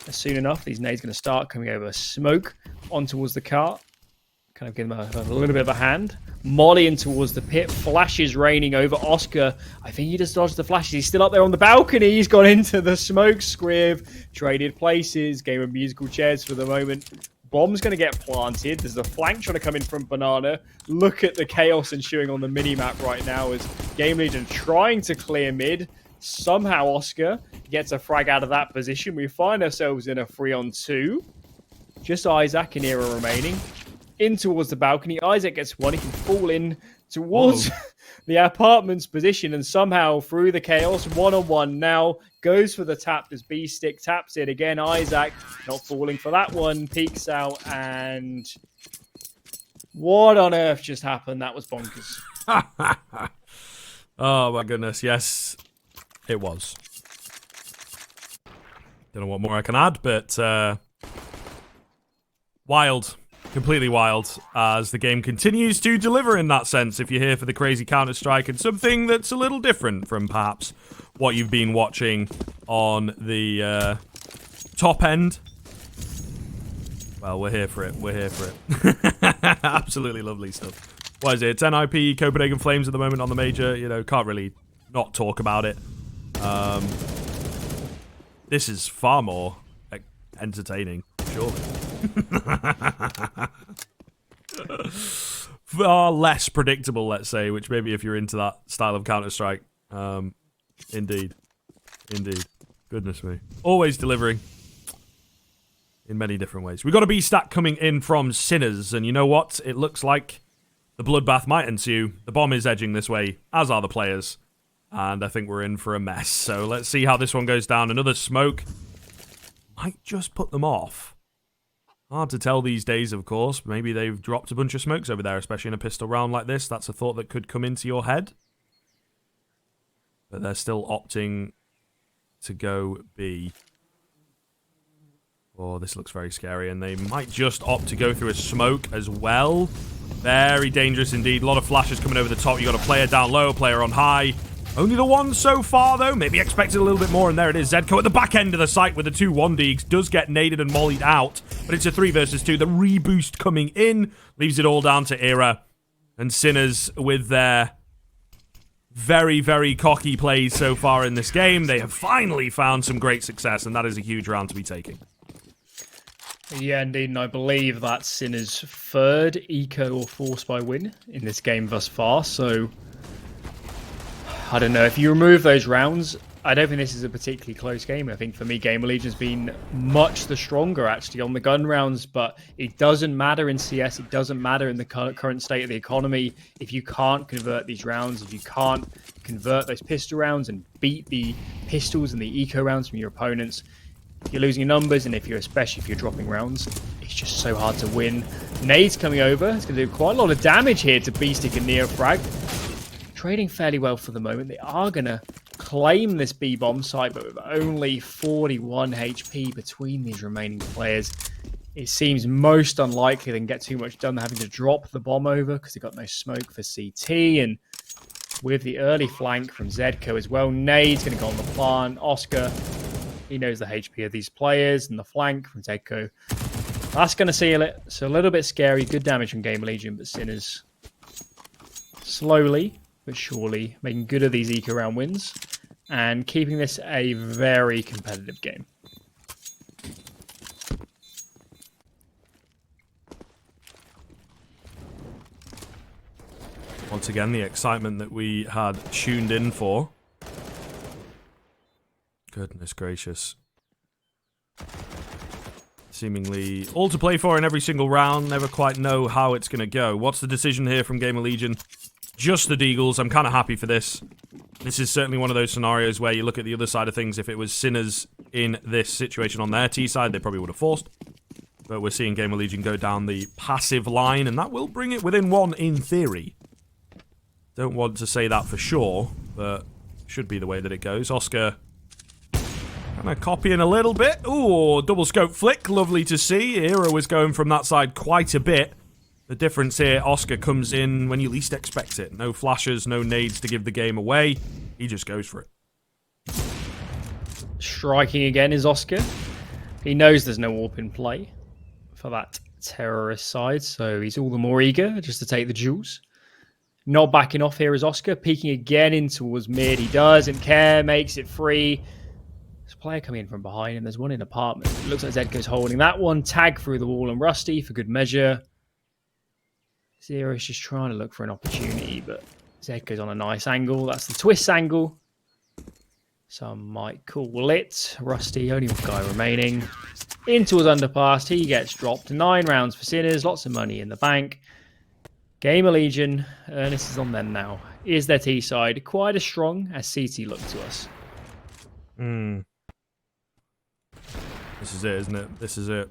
B: And soon enough, these nades are going to start coming over smoke on towards the cart. Kind of give them a little bit of a hand. Molly in towards the pit. Flashes raining over Oscar. I think he just dodged the flashes. He's still up there on the balcony. He's gone into the smoke. Scriv traded places. Game of musical chairs for the moment. Bomb's going to get planted. There's a flank trying to come in from Banana. Look at the chaos ensuing on the mini-map right now as Gamerlegion trying to clear mid. Somehow Oscar gets a frag out of that position. We find ourselves in a 3-on-2. Just Isaac and Era remaining. In towards the balcony. Isaac gets one. He can fall in towards the apartment's position and somehow through the chaos, 1-on-1 now goes for the tap as B-Stick taps it again. Isaac not falling for that one. Peeks out and what on earth just happened? That was bonkers.
A: Oh my goodness, yes, it was. Don't know what more I can add, but wild. Completely wild as the game continues to deliver in that sense. If you're here for the crazy Counter-Strike and something that's a little different from perhaps what you've been watching on the top end, well, we're here for it. We're here for it. Absolutely lovely stuff. What is it? It's NIP Copenhagen Flames at the moment on the major. You know, can't really not talk about it. This is far more entertaining, surely. Far less predictable, let's say, which maybe if you're into that style of Counter-Strike. Indeed. Goodness me. Always delivering in many different ways. We've got a B-stack coming in from Sinners, and you know what? It looks like the bloodbath might ensue. The bomb is edging this way, as are the players, and I think we're in for a mess. So let's see how this one goes down. Another smoke might just put them off. Hard to tell these days, of course. Maybe they've dropped a bunch of smokes over there, especially in a pistol round like this. That's a thought that could come into your head. But they're still opting to go B. Oh, this looks very scary. And they might just opt to go through a smoke as well. Very dangerous indeed. A lot of flashes coming over the top. You got a player down low, a player on high. Only the one so far, though. Maybe expected a little bit more, and there it is. Zedco at the back end of the site with the 2-1-Deegs. Does get naded and mollied out, but it's a 3 versus 2. The reboost coming in leaves it all down to Era. And Sinners with their very, very cocky plays so far in this game. They have finally found some great success, and that is a huge round to be taking.
B: Yeah, indeed, and I believe that's Sinners' third eco or force by win in this game thus far, so I don't know. If you remove those rounds, I don't think this is a particularly close game. I think for me, Gamerlegion's been much the stronger, actually, on the gun rounds, but it doesn't matter in CS. It doesn't matter in the current state of the economy. If you can't convert these rounds, if you can't convert those pistol rounds and beat the pistols and the eco rounds from your opponents, you're losing your numbers, and especially if you're dropping rounds, it's just so hard to win. Nades coming over. It's going to do quite a lot of damage here to B-Stick and Neofrag. Trading fairly well for the moment. They are going to claim this B-bomb site, but with only 41 HP between these remaining players, it seems most unlikely they can get too much done. They're having to drop the bomb over because they've got no smoke for CT, and with the early flank from Zedco as well, Nade's going to go on the plant. Oscar, he knows the HP of these players, and the flank from Zedco, that's going to seal it. So a little bit scary, good damage from Gamerlegion, but Sinners slowly but surely making good of these eco round wins and keeping this a very competitive game.
A: Once again, the excitement that we had tuned in for. Goodness gracious. Seemingly all to play for in every single round. Never quite know how it's going to go. What's the decision here from Gamerlegion? Just the Deagles. I'm kind of happy for this. This is certainly one of those scenarios where you look at the other side of things. If it was Sinners in this situation on their T side, they probably would have forced. But we're seeing Gamerlegion go down the passive line, and that will bring it within one in theory. Don't want to say that for sure, but should be the way that it goes. Oscar kind of copying a little bit. Ooh, double scope flick. Lovely to see. Hero was going from that side quite a bit. The difference here, Oscar comes in when you least expect it. No flashes, no nades to give the game away. He just goes for it.
B: Striking again is Oscar. He knows there's no AWP in play for that terrorist side, so he's all the more eager just to take the jewels. Not backing off here is Oscar, peeking again in towards mid. He doesn't care, makes it free. There's a player coming in from behind him. There's one in apartment. It looks like Zedco's holding that one. Tag through the wall and Rusty for good measure. Zero's just trying to look for an opportunity, but Zedco's on a nice angle. That's the twist angle. Some might call it. Rusty, only one guy remaining. Into his underpass. He gets dropped. 9 rounds for Sinners. Lots of money in the bank. Gamerlegion, Ernest is on them now. Is their T side quite as strong as CT look to us?
A: This is it, isn't it? This is it.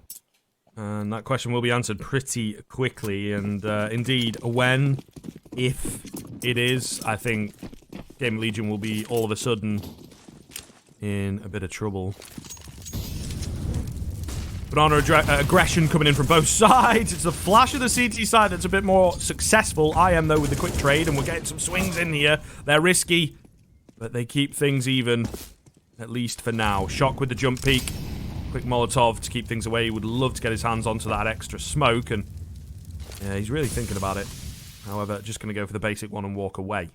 A: And that question will be answered pretty quickly. And indeed, when, if it is, I think Gamerlegion will be all of a sudden in a bit of trouble. Banana aggression coming in from both sides. It's the flash of the CT side that's a bit more successful. I am, though, with the quick trade, and we're getting some swings in here. They're risky, but they keep things even, at least for now. Shock with the jump peak. Quick Molotov to keep things away. He would love to get his hands onto that extra smoke, and yeah, he's really thinking about it. However, just going to go for the basic one and walk away.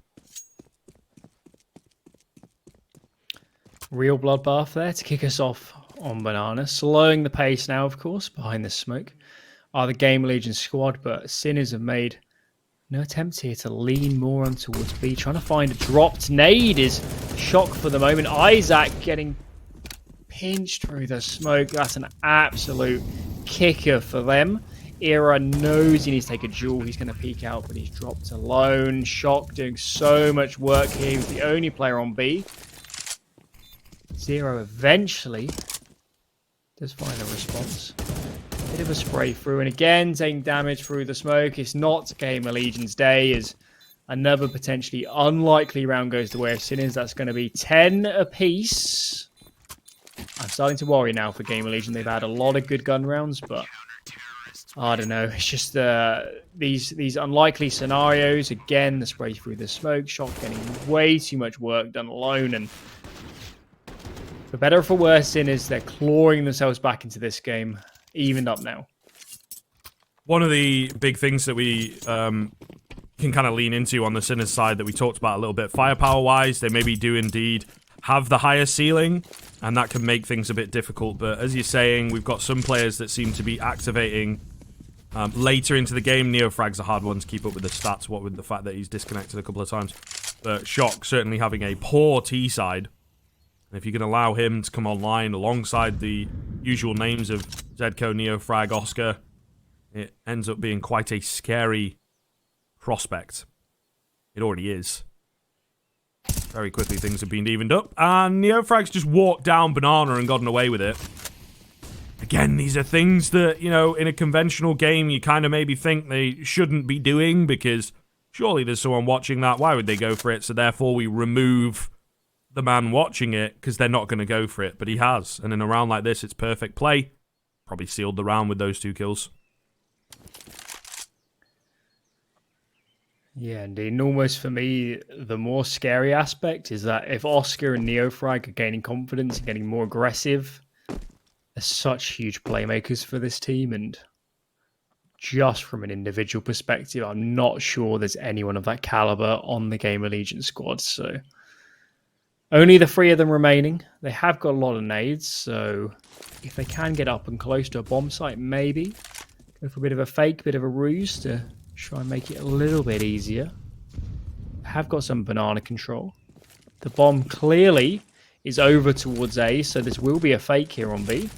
B: Real bloodbath there to kick us off on Banana. Slowing the pace now, of course, behind the smoke are the Gamerlegion squad, but Sinners have made no attempt here to lean more on towards B. Trying to find a dropped nade is Shock for the moment. Isaac getting pinched through the smoke. That's an absolute kicker for them. Era knows he needs to take a duel. He's going to peek out, but he's dropped alone. Shock doing so much work here. He's the only player on B. Zero eventually does find a response. Bit of a spray through, and again taking damage through the smoke. It's not Gamerlegion's day as another potentially unlikely round goes the way of Sinners. That's going to be 10 apiece. I'm starting to worry now for Gamerlegion. They've had a lot of good gun rounds, but I don't know. It's just these unlikely scenarios. Again, the spray through the smoke. Shock getting way too much work done alone, and for better or for worse, Sinners, they're clawing themselves back into this game. Evened up now.
A: One of the big things that we can kind of lean into on the Sinners side that we talked about a little bit, firepower-wise, they maybe do indeed have the higher ceiling, and that can make things a bit difficult. But as you're saying, we've got some players that seem to be activating later into the game. Neofrag's a hard one to keep up with the stats, what with the fact that he's disconnected a couple of times. But Shock certainly having a poor T side. And if you can allow him to come online alongside the usual names of Zedco, Neofrag, Oscar, it ends up being quite a scary prospect. It already is. Very quickly things have been evened up, and Neofrag's just walked down Banana and gotten away with it. Again, these are things that, you know, in a conventional game you kind of maybe think they shouldn't be doing, because surely there's someone watching that. Why would they go for it? So therefore we remove the man watching it because they're not going to go for it, but he has. And in a round like this, it's perfect play. Probably sealed the round with those 2 kills.
B: Yeah, indeed. And almost for me, the more scary aspect is that if Oscar and Neofrag are gaining confidence and getting more aggressive, they're such huge playmakers for this team. And just from an individual perspective, I'm not sure there's anyone of that caliber on the Gamerlegion squad. So only the 3 of them remaining. They have got a lot of nades, so if they can get up and close to a bomb site, maybe go for a bit of a fake, bit of a ruse to try and make it a little bit easier. Have got some banana control. The bomb clearly is over towards A, so this will be a fake here on B.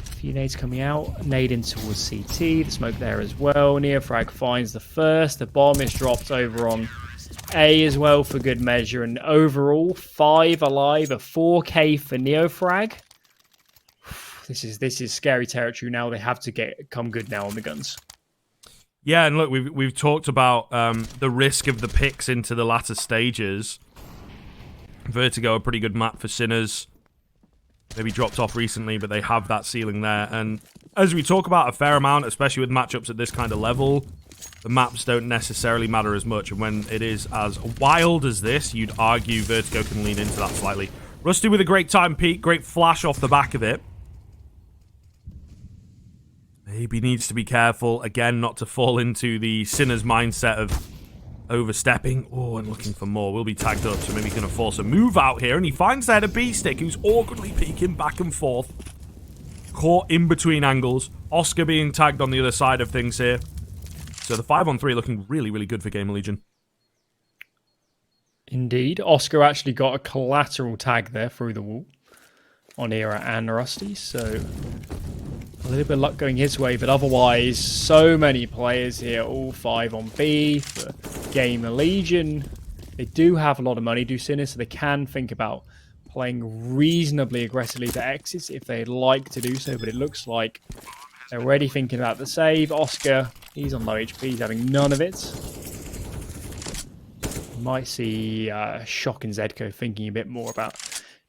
B: A few nades coming out. Nade in towards CT. The smoke there as well. Neofrag finds the first. The bomb is dropped over on A as well for good measure. And overall, 5 alive, a 4K for Neofrag. This is scary territory now. They have to come good now on the guns.
A: Yeah, and look, we've talked about the risk of the picks into the latter stages. Vertigo, a pretty good map for Sinners. Maybe dropped off recently, but they have that ceiling there. And as we talk about a fair amount, especially with matchups at this kind of level, the maps don't necessarily matter as much. And when it is as wild as this, you'd argue Vertigo can lean into that slightly. Rusty with a great time peek, great flash off the back of it. Maybe needs to be careful, again, not to fall into the Sinner's mindset of overstepping. Oh, and looking for more. Will be tagged up, so maybe he's going to force a move out here. And he finds there a B-Stick, who's awkwardly peeking back and forth. Caught in between angles. Oscar being tagged on the other side of things here. So the 5-on-3 looking really, really good for Gamerlegion.
B: Indeed. Oscar actually got a collateral tag there through the wall on Era and Rusty, so a little bit of luck going his way, but otherwise, so many players here, all 5 on B for Gamerlegion. They do have a lot of money, do Sinners, so they can think about playing reasonably aggressively to exits if they'd like to do so, but it looks like they're already thinking about the save. Oscar, he's on low HP, he's having none of it. You might see Shock and Zedko thinking a bit more about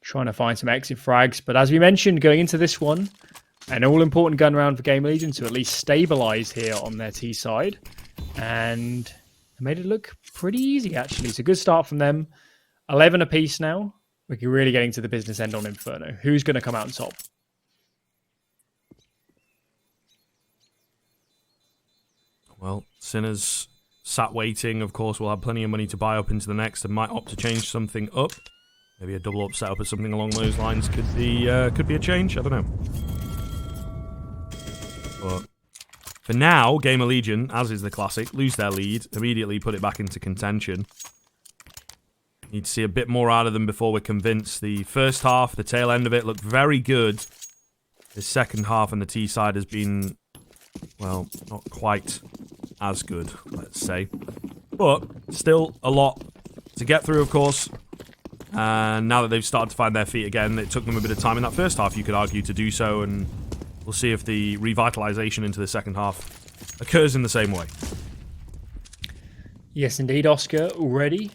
B: trying to find some exit frags, but as we mentioned, going into this one, an all-important gun round for Gamerlegion to at least stabilize here on their T side. And they made it look pretty easy, actually. It's a good start from them. 11 apiece now. We're really getting to the business end on Inferno. Who's going to come out on top?
A: Well, Sinners sat waiting. Of course, will have plenty of money to buy up into the next and might opt to change something up. Maybe a double up setup or something along those lines could be a change. I don't know. But for now, Gamerlegion, as is the classic, lose their lead, immediately put it back into contention. Need to see a bit more out of them before we're convinced. The first half, the tail end of it, looked very good. The second half on the T side has been, well, not quite as good, let's say. But still a lot to get through, of course. And now that they've started to find their feet again, it took them a bit of time in that first half, you could argue, to do so, and we'll see if the revitalization into the second half occurs in the same way.
B: Yes, indeed, Oscar already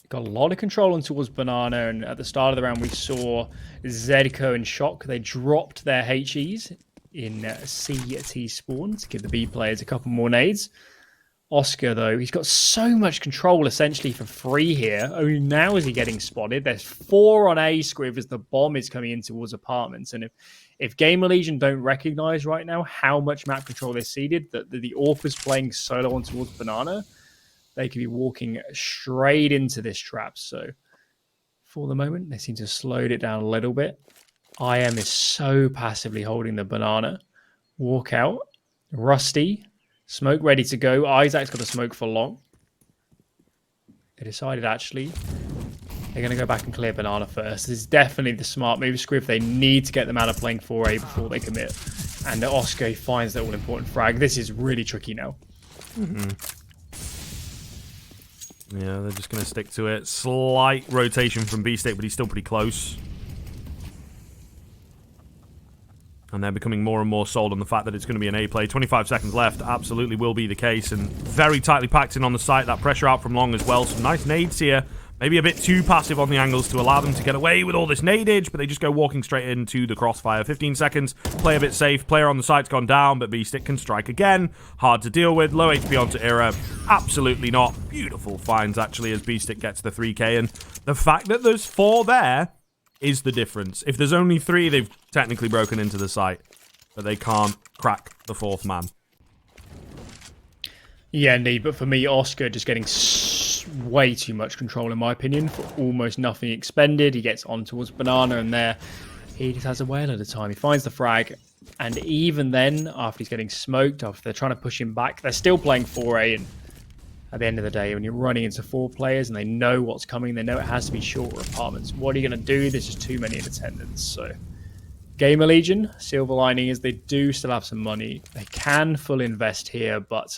B: got a lot of control on towards Banana, and at the start of the round we saw Zedko and Shock. They dropped their HEs in CT spawn to give the B players a couple more nades. Oscar, though, he's got so much control essentially for free here. Only now is he getting spotted. There's 4 on A Scriv as the bomb is coming in towards apartments. And if Gamerlegion don't recognize right now how much map control they ceded, that the AWP is playing solo on towards Banana, they could be walking straight into this trap. So for the moment, they seem to have slowed it down a little bit. IM is so passively holding the Banana. Walk out. Rusty. Smoke ready to go. Isaac's got the smoke for long. They decided, actually, they're going to go back and clear Banana first. This is definitely the smart move, Scriv. They need to get them out of playing 4A before they commit. And Oscar finds the all-important frag. This is really tricky now.
A: Mm-hmm. Yeah, they're just going to stick to it. Slight rotation from B-Stick, but he's still pretty close. And they're becoming more and more sold on the fact that it's going to be an A play. 25 seconds left. Absolutely will be the case. And very tightly packed in on the site. That pressure out from long as well. Some nice nades here maybe a bit too passive on the angles to allow them to get away with all this nadage, but they just go walking straight into the crossfire. 15 seconds, play a bit safe, player on the site's gone down, but Beastick can strike again. Hard to deal with, low HP onto Ira, absolutely not. Beautiful finds, actually, as Beastick gets the 3k, and the fact that there's 4 there is the difference. If there's only 3, they've technically broken into the site, but they can't crack the 4th man.
B: Yeah, indeed. But for me, Oscar just getting way too much control, in my opinion, for almost nothing expended. He gets on towards Banana, and there he just has a whale at a time. He finds the frag, and even then, after he's getting smoked, after they're trying to push him back, they're still playing 4A. And at the end of the day, when you're running into 4 players and they know what's coming, they know it has to be shorter apartments. What are you going to do? There's just too many in attendance. So, Gamerlegion, silver lining is they do still have some money. They can full invest here, but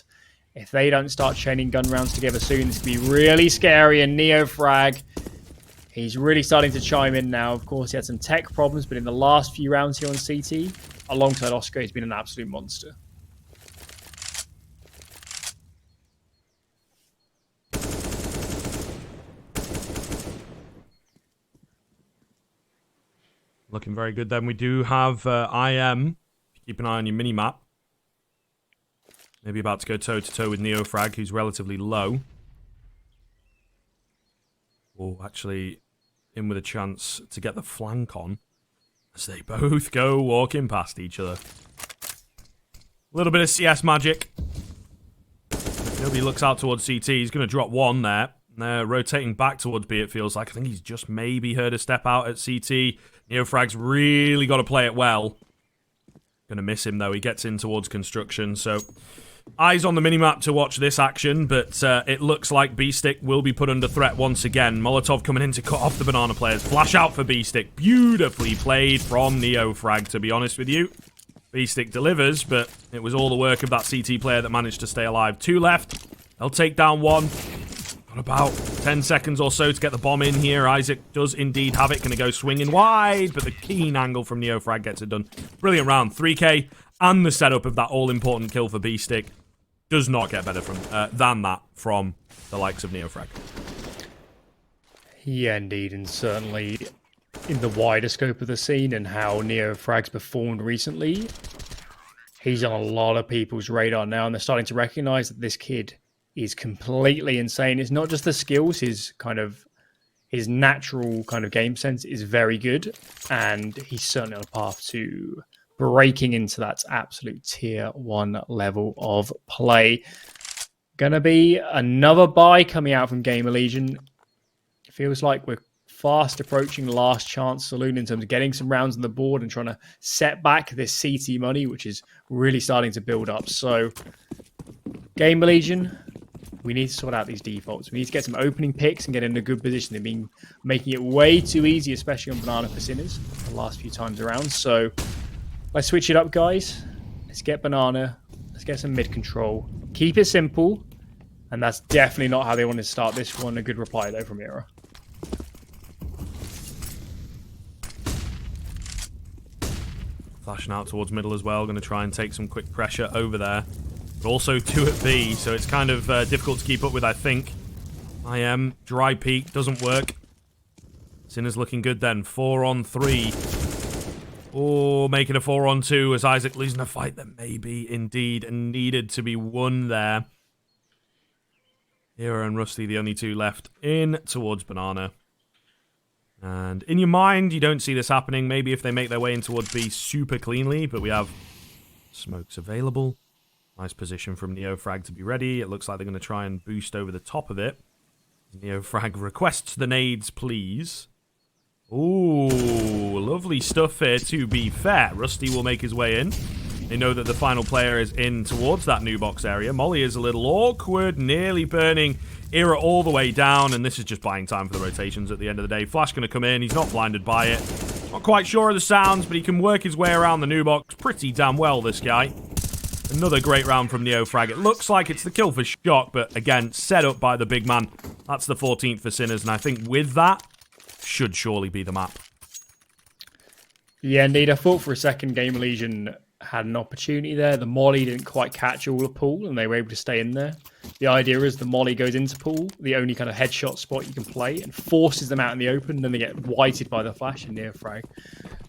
B: if they don't start chaining gun rounds together soon, this could be really scary. And Neofrag, he's really starting to chime in now. Of course, he had some tech problems, but in the last few rounds here on CT, alongside Oscar, he's been an absolute monster.
A: Looking very good then. We do have IM. Keep an eye on your mini-map. Maybe about to go toe-to-toe with Neofrag, who's relatively low. Oh, actually in with a chance to get the flank on as they both go walking past each other. A little bit of CS magic. Nobody looks out towards CT. He's going to drop 1 there. They're rotating back towards B, it feels like. I think he's just maybe heard a step out at CT. Neofrag's really got to play it well. Going to miss him, though. He gets in towards construction, so eyes on the minimap to watch this action, but it looks like B-Stick will be put under threat once again. Molotov coming in to cut off the Banana players. Flash out for B-Stick. Beautifully played from Neofrag, to be honest with you. B-Stick delivers, but it was all the work of that CT player that managed to stay alive. 2 left. They'll take down 1. Got about 10 seconds or so to get the bomb in here. Isaac does indeed have it. Going to go swinging wide, but the keen angle from Neofrag gets it done. Brilliant round. 3k. And the setup of that all-important kill for B-Stick does not get better than that from the likes of Neofrag.
B: Yeah, indeed, and certainly in the wider scope of the scene and how Neofrag's performed recently, he's on a lot of people's radar now, and they're starting to recognize that this kid is completely insane. It's not just the skills, his natural kind of game sense is very good, and he's certainly on a path to breaking into that absolute tier 1 level of play. Gonna be another buy coming out from Gamerlegion. It feels like we're fast approaching last chance saloon in terms of getting some rounds on the board and trying to set back this CT money, which is really starting to build up. So, Gamerlegion, we need to sort out these defaults. We need to get some opening picks and get in a good position. They've been making it way too easy, especially on Banana for Sinners, the last few times around. So, let's switch it up, guys. Let's get Banana. Let's get some mid control. Keep it simple. And that's definitely not how they want to start this one. A good reply, though, from Ira.
A: Flashing out towards middle as well. Going to try and take some quick pressure over there. But also 2 at B, so it's kind of difficult to keep up with, I think. IM, dry peek, doesn't work. Sinner's looking good then. 4 on 3. Oh, making a 4 on 2 as Isaac losing a fight that maybe indeed needed to be won there. Hero and Rusty, the only 2 left in towards Banana. And in your mind, you don't see this happening. Maybe if they make their way in towards B super cleanly, but we have smokes available. Nice position from Neofrag to be ready. It looks like they're going to try and boost over the top of it. Neofrag requests the nades, please. Ooh, lovely stuff here, to be fair. Rusty will make his way in. They know that the final player is in towards that new box area. Molly is a little awkward, nearly burning Ira all the way down, and this is just buying time for the rotations at the end of the day. Flash going to come in. He's not blinded by it. Not quite sure of the sounds, but he can work his way around the new box pretty damn well, this guy. Another great round from Neofrag. It looks like it's the kill for Shock, but again, set up by the big man. That's the 14th for Sinners, and I think with that, should surely be the map.
B: Yeah, indeed. I thought for a second Gamerlegion had an opportunity there. The molly didn't quite catch all the pool, and they were able to stay in there. The idea is the molly goes into pool, the only kind of headshot spot you can play, and forces them out in the open, and then they get whited by the flash, and Neofrag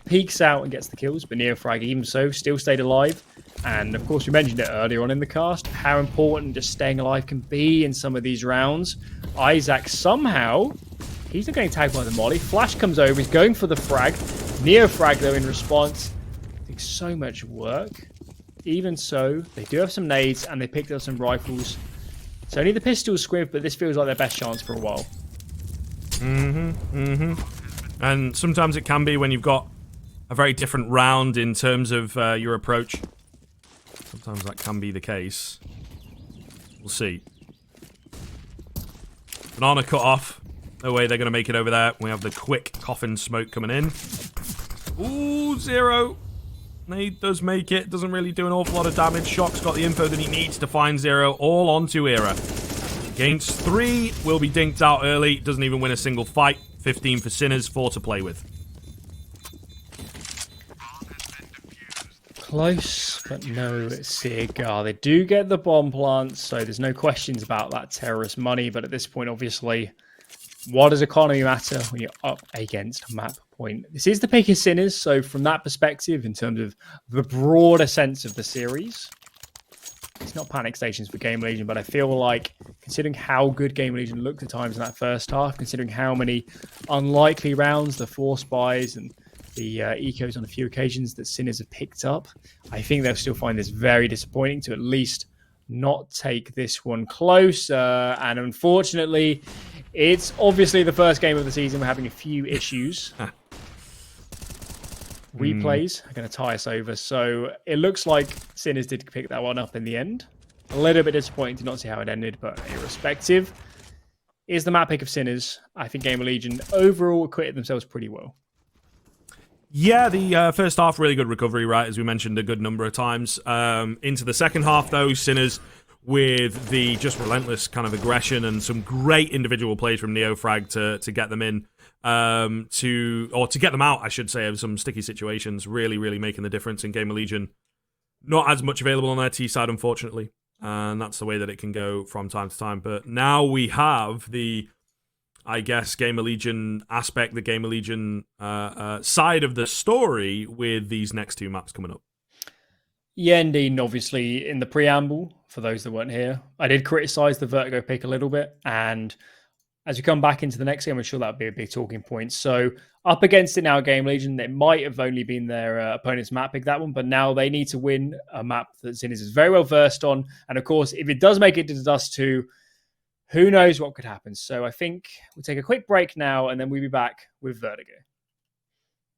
B: peeks out and gets the kills, but Neofrag, even so, still stayed alive. And of course, we mentioned it earlier on in the cast, how important just staying alive can be in some of these rounds. Isaac somehow, he's not getting tagged by the molly. Flash comes over, he's going for the frag. Neofrag, though, in response, doing so much work. Even so, they do have some nades, and they picked up some rifles. It's only the pistol squiv, but this feels like their best chance for a while.
A: And sometimes it can be when you've got a very different round in terms of your approach. Sometimes that can be the case. We'll see. Banana cut off. No way they're going to make it over there. We have the quick coffin smoke coming in. Ooh, 0. Nade does make it. Doesn't really do an awful lot of damage. Shock's got the info that he needs to find 0. All onto Era. Against 3. Will be dinked out early. Doesn't even win a single fight. 15 for Sinners. 4 to play with.
B: Close, but no cigar. They do get the bomb plants, so there's no questions about that terrorist money. But at this point, obviously, what does economy matter when you're up against map point? This is the pick of Sinners, so from that perspective, in terms of the broader sense of the series, it's not panic stations for Gamerlegion, but I feel like, considering how good Gamerlegion looked at times in that first half, considering how many unlikely rounds, the 4 spies and the ecos on a few occasions that Sinners have picked up, I think they'll still find this very disappointing to at least not take this one close. And unfortunately, it's obviously the first game of the season. We're having a few issues. Replays are going to tie us over. So it looks like Sinners did pick that one up in the end. A little bit disappointing to not see how it ended, but irrespective, is the map pick of Sinners. I think Gamerlegion overall acquitted themselves pretty well.
A: Yeah, the first half, really good recovery, right, as we mentioned a good number of times. Into the second half, though, Sinners with the just relentless kind of aggression and some great individual plays from Neofrag to get them in, to get them out, I should say, of some sticky situations, really, really making the difference in Gamerlegion. Not as much available on their T side, unfortunately, and that's the way that it can go from time to time. But now we have the, I guess, Gamerlegion aspect, the Gamerlegion side of the story with these next 2 maps coming up.
B: Yeah, indeed. And obviously, in the preamble, for those that weren't here, I did criticize the Vertigo pick a little bit. And as we come back into the next game, I'm sure that'll be a big talking point. So up against it now, Gamerlegion, it might have only been their opponent's map pick, that one, but now they need to win a map that Sinners is very well versed on. And of course, if it does make it to Dust 2, who knows what could happen. So I think we'll take a quick break now, and then we'll be back with Vertigo.